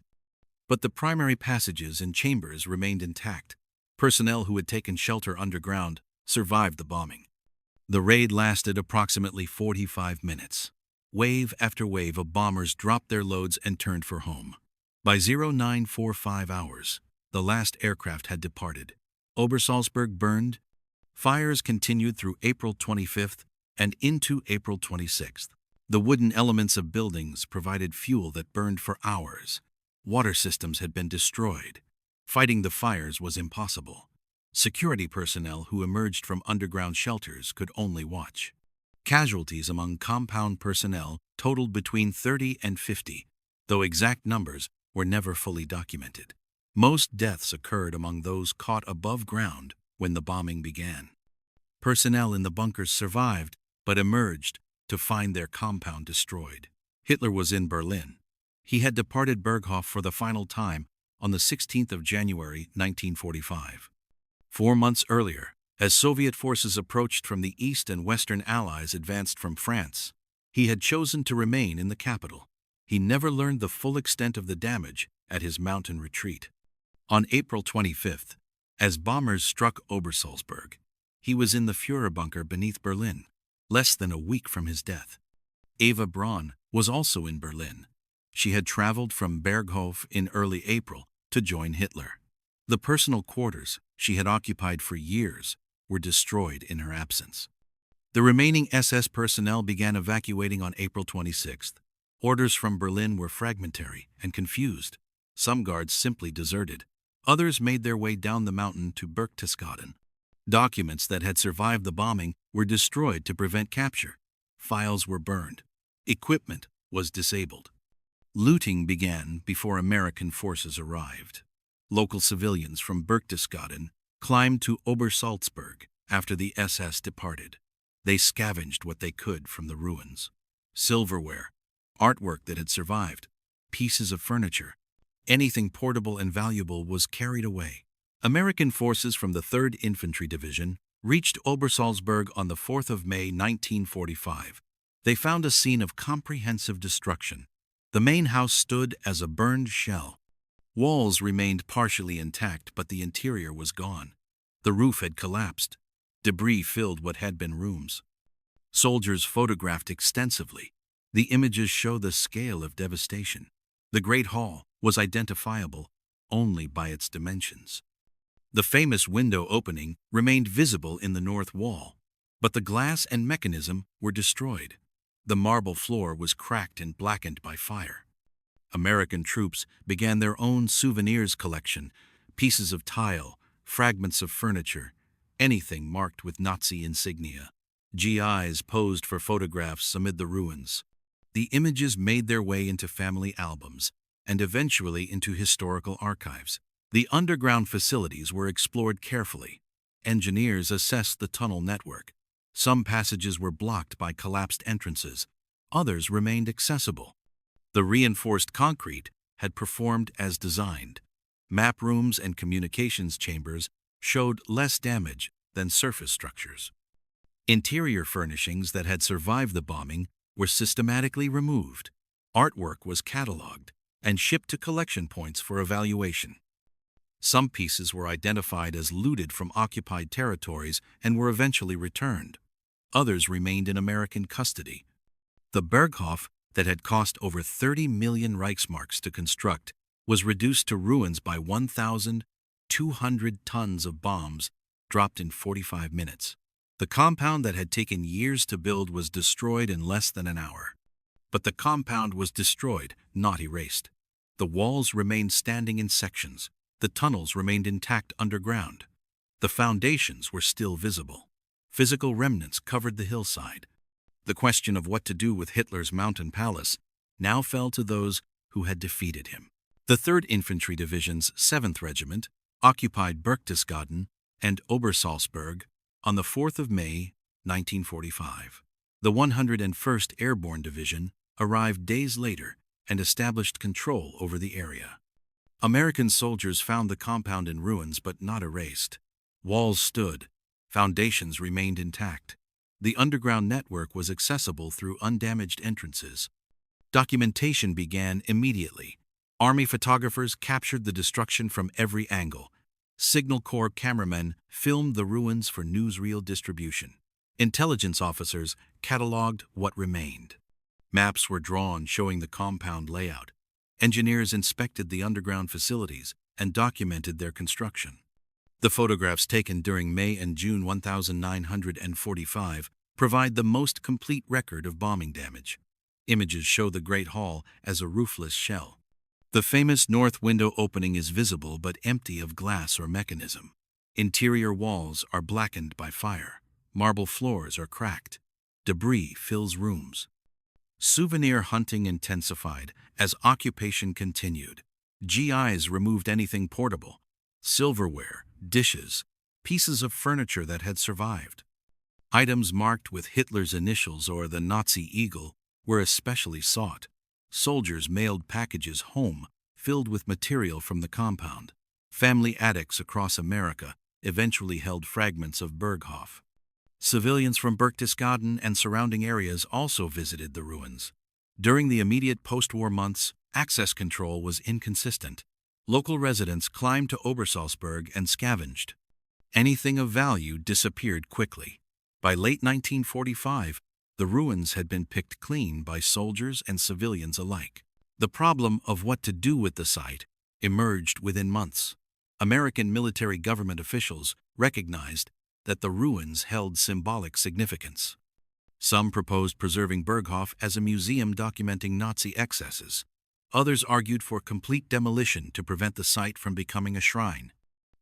Speaker 1: But the primary passages and chambers remained intact. Personnel who had taken shelter underground survived the bombing. The raid lasted approximately 45 minutes. Wave after wave of bombers dropped their loads and turned for home. By 0945 hours, the last aircraft had departed. Obersalzberg burned. Fires continued through April 25th and into April 26th. The wooden elements of buildings provided fuel that burned for hours. Water systems had been destroyed. Fighting the fires was impossible. Security personnel who emerged from underground shelters could only watch. Casualties among compound personnel totaled between 30 and 50, though exact numbers were never fully documented. Most deaths occurred among those caught above ground when the bombing began. Personnel in the bunkers survived, but emerged to find their compound destroyed. Hitler was in Berlin. He had departed Berghof for the final time on the 16th of January, 1945. 4 months earlier, as Soviet forces approached from the East and Western Allies advanced from France, he had chosen to remain in the capital. He never learned the full extent of the damage at his mountain retreat. On April 25th, as bombers struck Obersalzberg, he was in the Führer bunker beneath Berlin, less than a week from his death. Eva Braun was also in Berlin. She had traveled from Berghof in early April to join Hitler. The personal quarters she had occupied for years were destroyed in her absence. The remaining SS personnel began evacuating on April 26th. Orders from Berlin were fragmentary and confused. Some guards simply deserted. Others made their way down the mountain to Berchtesgaden. Documents that had survived the bombing were destroyed to prevent capture. Files were burned. Equipment was disabled. Looting began before American forces arrived. Local civilians from Berchtesgaden climbed to Obersalzberg after the SS departed. They scavenged what they could from the ruins. Silverware, artwork that had survived, pieces of furniture, anything portable and valuable was carried away. American forces from the 3rd Infantry Division reached Obersalzberg on the 4th of May 1945. They found a scene of comprehensive destruction. The main house stood as a burned shell. Walls remained partially intact, but the interior was gone. The roof had collapsed. Debris filled what had been rooms. Soldiers photographed extensively. The images show the scale of devastation. The Great Hall was identifiable only by its dimensions. The famous window opening remained visible in the north wall, but the glass and mechanism were destroyed. The marble floor was cracked and blackened by fire. American troops began their own souvenirs collection, pieces of tile, fragments of furniture, anything marked with Nazi insignia. GIs posed for photographs amid the ruins. The images made their way into family albums and eventually into historical archives. The underground facilities were explored carefully. Engineers assessed the tunnel network. Some passages were blocked by collapsed entrances. Others remained accessible. The reinforced concrete had performed as designed. Map rooms and communications chambers showed less damage than surface structures. Interior furnishings that had survived the bombing were systematically removed. Artwork was catalogued and shipped to collection points for evaluation. Some pieces were identified as looted from occupied territories and were eventually returned. Others remained in American custody. The Berghof, that had cost over 30 million Reichsmarks to construct, was reduced to ruins by 1,200 tons of bombs dropped in 45 minutes. The compound that had taken years to build was destroyed in less than an hour. But the compound was destroyed, not erased. The walls remained standing in sections. The tunnels remained intact underground. The foundations were still visible. Physical remnants covered the hillside. The question of what to do with Hitler's mountain palace now fell to those who had defeated him. The 3rd Infantry Division's 7th Regiment occupied Berchtesgaden and Obersalzberg on the 4th of May, 1945. The 101st Airborne Division arrived days later and established control over the area. American soldiers found the compound in ruins but not erased. Walls stood. Foundations remained intact. The underground network was accessible through undamaged entrances. Documentation began immediately. Army photographers captured the destruction from every angle. Signal Corps cameramen filmed the ruins for newsreel distribution. Intelligence officers catalogued what remained. Maps were drawn showing the compound layout. Engineers inspected the underground facilities and documented their construction. The photographs taken during May and June 1945 provide the most complete record of bombing damage. Images show the Great Hall as a roofless shell. The famous north window opening is visible but empty of glass or mechanism. Interior walls are blackened by fire. Marble floors are cracked. Debris fills rooms. Souvenir hunting intensified as occupation continued. GIs removed anything portable: silverware, dishes, pieces of furniture that had survived. Items marked with Hitler's initials or the Nazi eagle were especially sought. Soldiers mailed packages home filled with material from the compound. Family attics across America eventually held fragments of Berghof. Civilians from Berchtesgaden and surrounding areas also visited the ruins. During the immediate post-war months, access control was inconsistent. Local residents climbed to Obersalzberg and scavenged. Anything of value disappeared quickly. By late 1945, the ruins had been picked clean by soldiers and civilians alike. The problem of what to do with the site emerged within months. American military government officials recognized that the ruins held symbolic significance. Some proposed preserving Berghof as a museum documenting Nazi excesses. Others argued for complete demolition to prevent the site from becoming a shrine.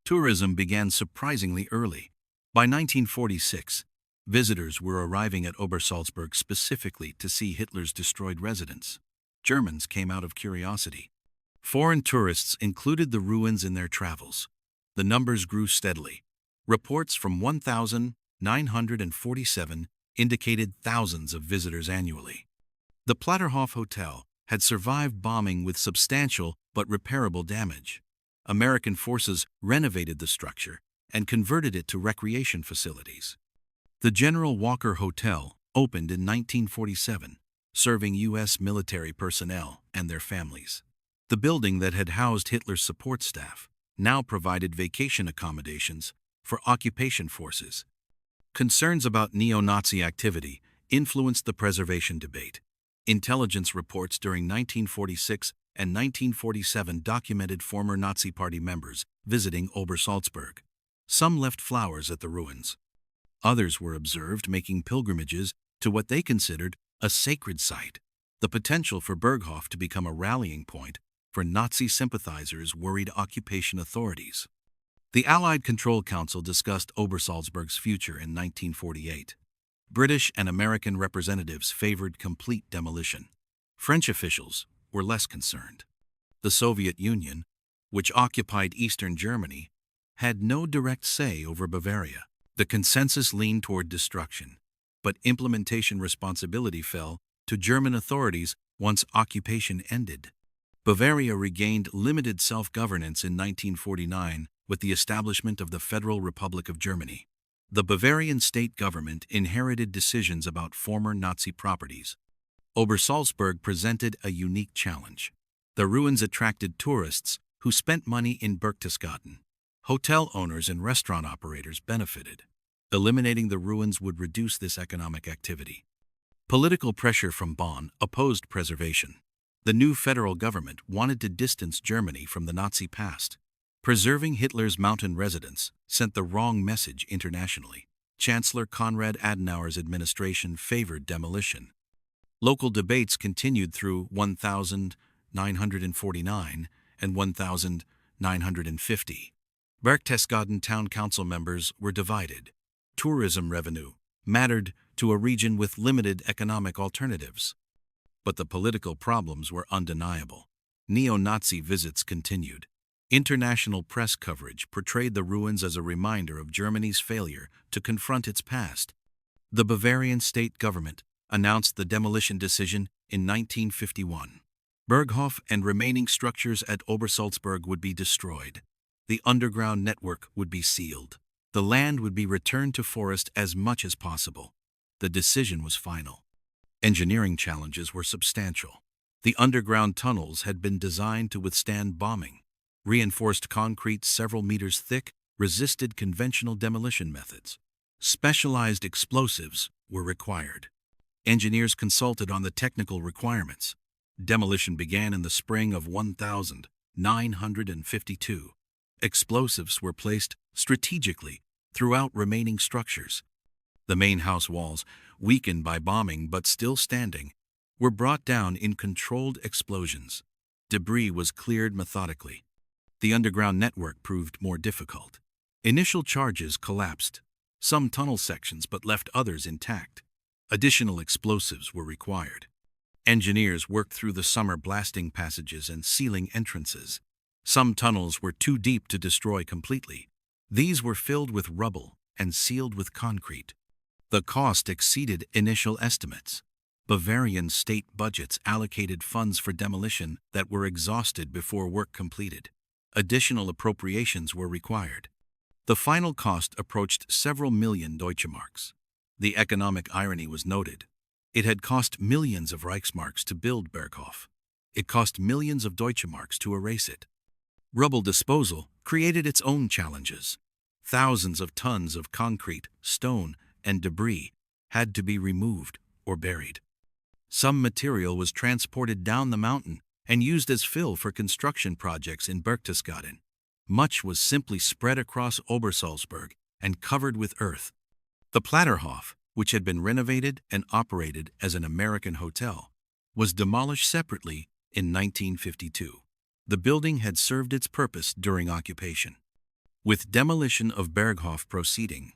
Speaker 1: Tourism began surprisingly early. By 1946, visitors were arriving at Obersalzberg specifically to see Hitler's destroyed residence. Germans came out of curiosity. Foreign tourists included the ruins in their travels. The numbers grew steadily. Reports from 1947 indicated thousands of visitors annually. The Platterhof Hotel had survived bombing with substantial but repairable damage. American forces renovated the structure and converted it to recreation facilities. The General Walker Hotel opened in 1947, serving U.S. military personnel and their families. The building that had housed Hitler's support staff now provided vacation accommodations for occupation forces. Concerns about neo-Nazi activity influenced the preservation debate. Intelligence reports during 1946 and 1947 documented former Nazi Party members visiting Obersalzberg. Some left flowers at the ruins. Others were observed making pilgrimages to what they considered a sacred site. The potential for Berghof to become a rallying point for Nazi sympathizers worried occupation authorities. The Allied Control Council discussed Obersalzberg's future in 1948. British and American representatives favored complete demolition. French officials were less concerned. The Soviet Union, which occupied eastern Germany, had no direct say over Bavaria. The consensus leaned toward destruction, but implementation responsibility fell to German authorities once occupation ended. Bavaria regained limited self-governance in 1949 with the establishment of the Federal Republic of Germany. The Bavarian state government inherited decisions about former Nazi properties. Obersalzberg presented a unique challenge. The ruins attracted tourists who spent money in Berchtesgaden. Hotel owners and restaurant operators benefited. Eliminating the ruins would reduce this economic activity. Political pressure from Bonn opposed preservation. The new federal government wanted to distance Germany from the Nazi past. Preserving Hitler's mountain residence sent the wrong message internationally. Chancellor Konrad Adenauer's administration favored demolition. Local debates continued through 1949 and 1950. Berchtesgaden town council members were divided. Tourism revenue mattered to a region with limited economic alternatives. But the political problems were undeniable. Neo-Nazi visits continued. International press coverage portrayed the ruins as a reminder of Germany's failure to confront its past. The Bavarian state government announced the demolition decision in 1951. Berghof and remaining structures at Obersalzberg would be destroyed. The underground network would be sealed. The land would be returned to forest as much as possible. The decision was final. Engineering challenges were substantial. The underground tunnels had been designed to withstand bombing. Reinforced concrete several meters thick resisted conventional demolition methods. Specialized explosives were required. Engineers consulted on the technical requirements. Demolition began in the spring of 1952. Explosives were placed strategically throughout remaining structures. The main house walls, weakened by bombing but still standing, were brought down in controlled explosions. Debris was cleared methodically. The underground network proved more difficult. Initial charges collapsed, some tunnel sections but left others intact. Additional explosives were required. Engineers worked through the summer blasting passages and sealing entrances. Some tunnels were too deep to destroy completely. These were filled with rubble and sealed with concrete. The cost exceeded initial estimates. Bavarian state budgets allocated funds for demolition that were exhausted before work completed. Additional appropriations were required. The final cost approached several million Deutschmarks. The economic irony was noted. It had cost millions of Reichsmarks to build Berghof. It cost millions of Deutschmarks to erase it. Rubble disposal created its own challenges. Thousands of tons of concrete, stone, and debris had to be removed or buried. Some material was transported down the mountain and used as fill for construction projects in Berchtesgaden. Much was simply spread across Obersalzberg and covered with earth. The Platterhof, which had been renovated and operated as an American hotel, was demolished separately in 1952. The building had served its purpose during occupation. With demolition of Berghof proceeding,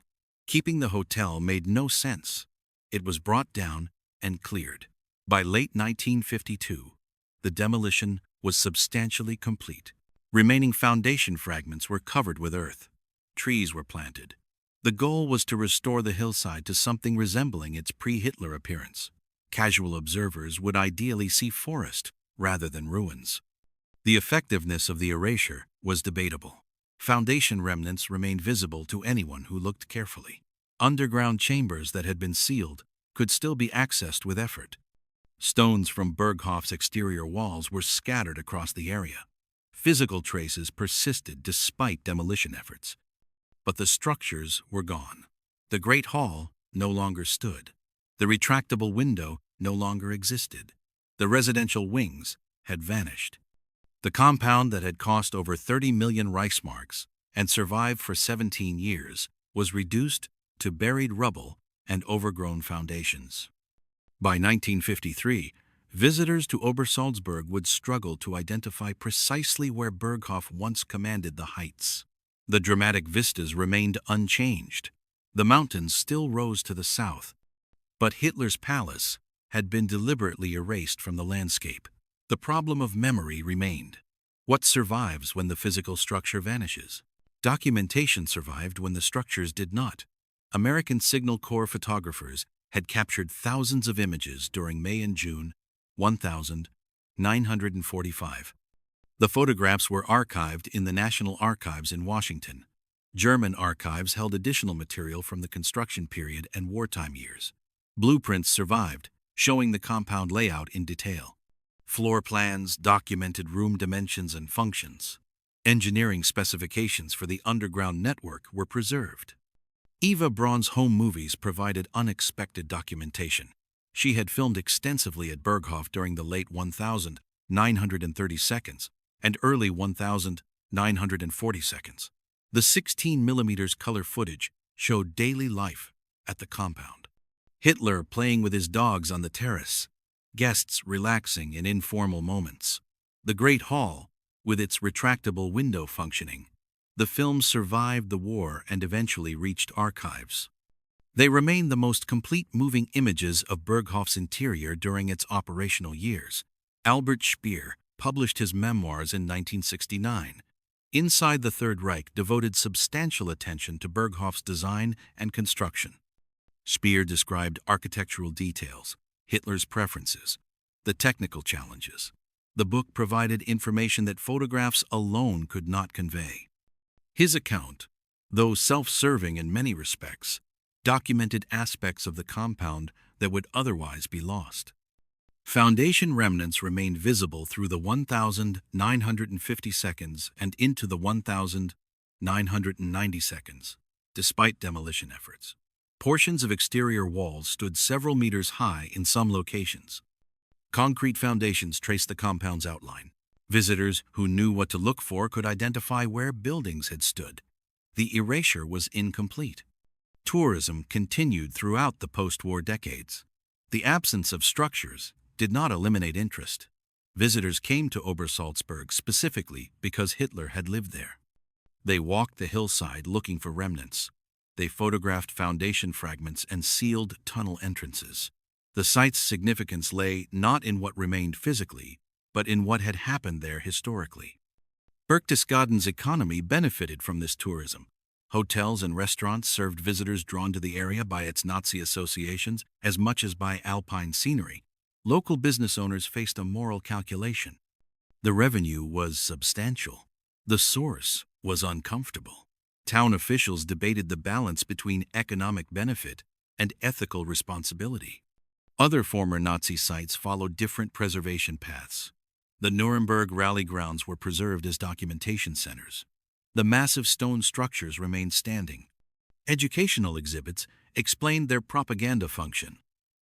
Speaker 1: keeping the hotel made no sense. It was brought down and cleared. By late 1952, the demolition was substantially complete. Remaining foundation fragments were covered with earth. Trees were planted. The goal was to restore the hillside to something resembling its pre-Hitler appearance. Casual observers would ideally see forest rather than ruins. The effectiveness of the erasure was debatable. Foundation remnants remained visible to anyone who looked carefully. Underground chambers that had been sealed could still be accessed with effort. Stones from Berghof's exterior walls were scattered across the area. Physical traces persisted despite demolition efforts. But the structures were gone. The Great Hall no longer stood. The retractable window no longer existed. The residential wings had vanished. The compound that had cost over 30 million Reichsmarks and survived for 17 years was reduced to buried rubble and overgrown foundations. By 1953, visitors to Obersalzberg would struggle to identify precisely where Berghof once commanded the heights. The dramatic vistas remained unchanged. The mountains still rose to the south, but Hitler's palace had been deliberately erased from the landscape. The problem of memory remained. What survives when the physical structure vanishes? Documentation survived when the structures did not. American Signal Corps photographers had captured thousands of images during May and June 1945. The photographs were archived in the National Archives in Washington. German archives held additional material from the construction period and wartime years. Blueprints survived, showing the compound layout in detail. Floor plans documented room dimensions and functions. Engineering specifications for the underground network were preserved. Eva Braun's home movies provided unexpected documentation. She had filmed extensively at Berghof during the late 1930 seconds and early 1940 seconds. The 16mm color footage showed daily life at the compound. Hitler playing with his dogs on the terrace, guests relaxing in informal moments. The Great Hall, with its retractable window functioning. The film survived the war and eventually reached archives. They remain the most complete moving images of Berghof's interior during its operational years. Albert Speer published his memoirs in 1969. Inside the Third Reich devoted substantial attention to Berghof's design and construction. Speer described architectural details, Hitler's preferences, the technical challenges. The book provided information that photographs alone could not convey. His account, though self-serving in many respects, documented aspects of the compound that would otherwise be lost. Foundation remnants remained visible through the 1950 seconds and into the 1990 seconds, despite demolition efforts. Portions of exterior walls stood several meters high in some locations. Concrete foundations traced the compound's outline. Visitors who knew what to look for could identify where buildings had stood. The erasure was incomplete. Tourism continued throughout the post-war decades. The absence of structures did not eliminate interest. Visitors came to Obersalzberg specifically because Hitler had lived there. They walked the hillside looking for remnants. They photographed foundation fragments and sealed tunnel entrances. The site's significance lay not in what remained physically, but in what had happened there historically. Berchtesgaden's economy benefited from this tourism. Hotels and restaurants served visitors drawn to the area by its Nazi associations as much as by alpine scenery. Local business owners faced a moral calculation. The revenue was substantial. The source was uncomfortable. Town officials debated the balance between economic benefit and ethical responsibility. Other former Nazi sites followed different preservation paths. The Nuremberg rally grounds were preserved as documentation centers. The massive stone structures remained standing. Educational exhibits explained their propaganda function.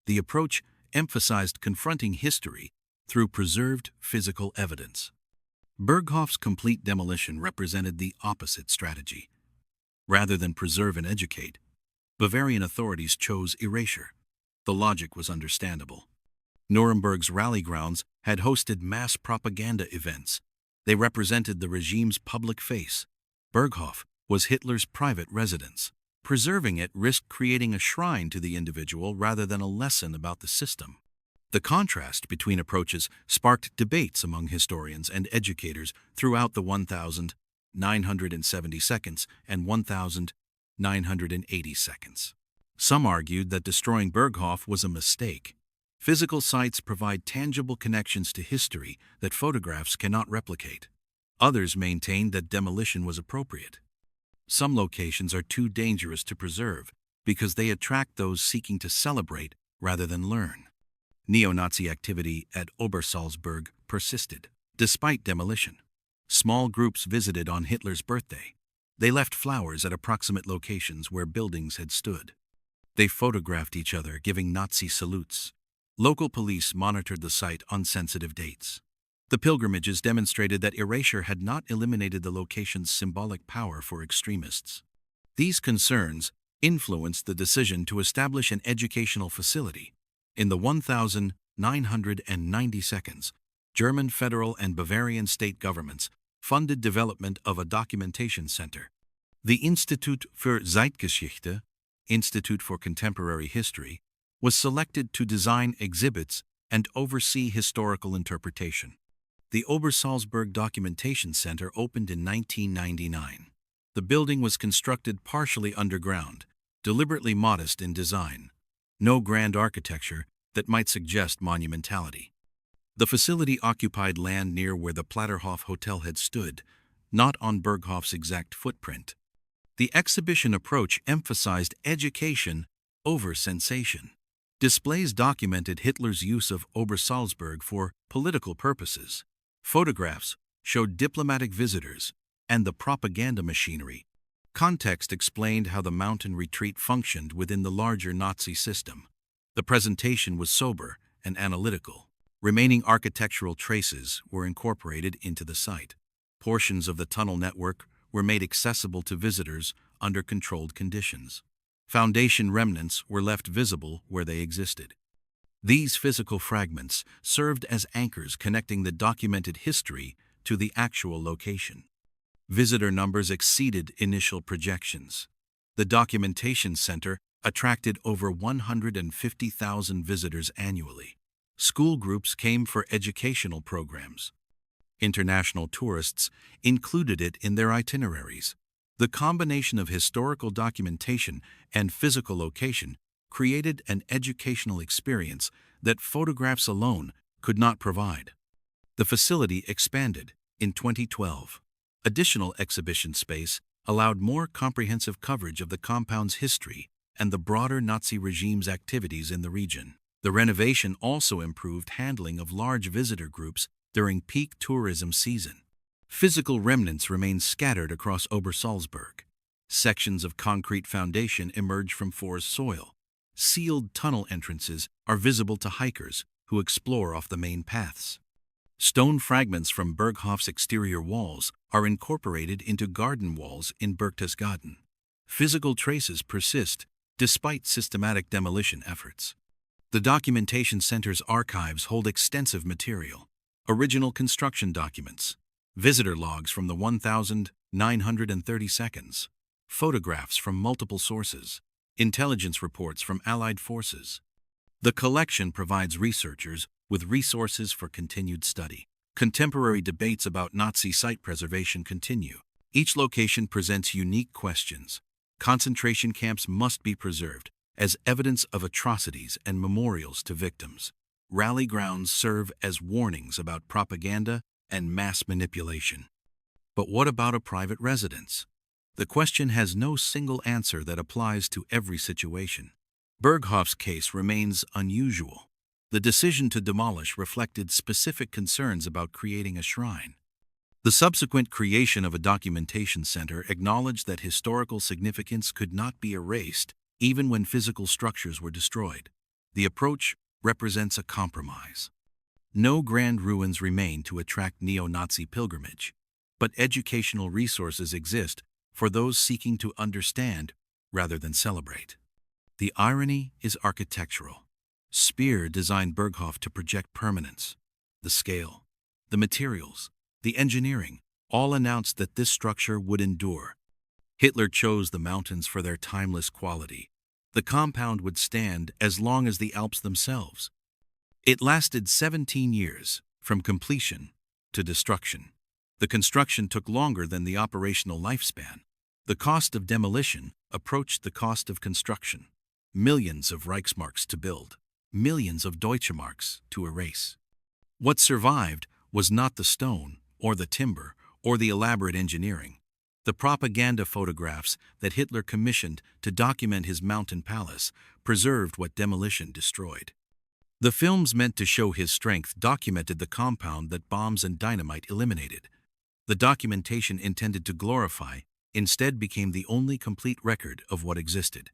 Speaker 1: The approach emphasized confronting history through preserved physical evidence. Berghof's complete demolition represented the opposite strategy. Rather than preserve and educate, Bavarian authorities chose erasure. The logic was understandable. Nuremberg's rally grounds had hosted mass propaganda events. They represented the regime's public face. Berghof was Hitler's private residence. Preserving it risked creating a shrine to the individual rather than a lesson about the system. The contrast between approaches sparked debates among historians and educators throughout the 1970 seconds and 1980 seconds. Some argued that destroying Berghof was a mistake. Physical sites provide tangible connections to history that photographs cannot replicate. Others maintained that demolition was appropriate. Some locations are too dangerous to preserve because they attract those seeking to celebrate rather than learn. Neo-Nazi activity at Obersalzberg persisted. Despite demolition, small groups visited on Hitler's birthday. They left flowers at approximate locations where buildings had stood. They photographed each other giving Nazi salutes. Local police monitored the site on sensitive dates. The pilgrimages demonstrated that erasure had not eliminated the location's symbolic power for extremists. These concerns influenced the decision to establish an educational facility. In the 1990 seconds, German federal and Bavarian state governments funded development of a documentation center. The Institut für Zeitgeschichte, Institute for Contemporary History, was selected to design exhibits and oversee historical interpretation. The Obersalzberg Documentation Center opened in 1999. The building was constructed partially underground, deliberately modest in design. No grand architecture that might suggest monumentality. The facility occupied land near where the Platterhof Hotel had stood, not on Berghof's exact footprint. The exhibition approach emphasized education over sensation. Displays documented Hitler's use of Obersalzberg for political purposes. Photographs showed diplomatic visitors and the propaganda machinery. Context explained how the mountain retreat functioned within the larger Nazi system. The presentation was sober and analytical. Remaining architectural traces were incorporated into the site. Portions of the tunnel network were made accessible to visitors under controlled conditions. Foundation remnants were left visible where they existed. These physical fragments served as anchors connecting the documented history to the actual location. Visitor numbers exceeded initial projections. The documentation center attracted over 150,000 visitors annually. School groups came for educational programs. International tourists included it in their itineraries. The combination of historical documentation and physical location created an educational experience that photographs alone could not provide. The facility expanded in 2012. Additional exhibition space allowed more comprehensive coverage of the compound's history and the broader Nazi regime's activities in the region. The renovation also improved handling of large visitor groups during peak tourism season. Physical remnants remain scattered across Obersalzberg. Sections of concrete foundation emerge from forest soil. Sealed tunnel entrances are visible to hikers who explore off the main paths. Stone fragments from Berghof's exterior walls are incorporated into garden walls in Berchtesgaden. Physical traces persist despite systematic demolition efforts. The documentation center's archives hold extensive material. Original construction documents, visitor logs from the 1930 seconds, photographs from multiple sources, intelligence reports from Allied forces. The collection provides researchers with resources for continued study. Contemporary debates about Nazi site preservation continue. Each location presents unique questions. Concentration camps must be preserved as evidence of atrocities and memorials to victims. Rally grounds serve as warnings about propaganda and mass manipulation. But what about a private residence? The question has no single answer that applies to every situation. Berghof's case remains unusual. The decision to demolish reflected specific concerns about creating a shrine. The subsequent creation of a documentation center acknowledged that historical significance could not be erased even when physical structures were destroyed. The approach represents a compromise. No grand ruins remain to attract neo-Nazi pilgrimage, but educational resources exist for those seeking to understand rather than celebrate. The irony is architectural. Speer designed Berghof to project permanence. The scale, the materials, the engineering all announced that this structure would endure. Hitler chose the mountains for their timeless quality. The compound would stand as long as the Alps themselves. It lasted 17 years, from completion to destruction. The construction took longer than the operational lifespan. The cost of demolition approached the cost of construction. Millions of Reichsmarks to build, millions of Deutschemarks to erase. What survived was not the stone or the timber or the elaborate engineering. The propaganda photographs that Hitler commissioned to document his mountain palace preserved what demolition destroyed. The films meant to show his strength documented the compound that bombs and dynamite eliminated. The documentation intended to glorify instead became the only complete record of what existed.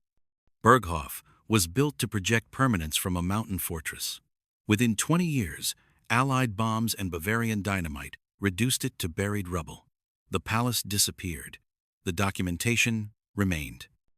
Speaker 1: Berghof was built to project permanence from a mountain fortress. Within 20 years, Allied bombs and Bavarian dynamite reduced it to buried rubble. The palace disappeared. The documentation remained.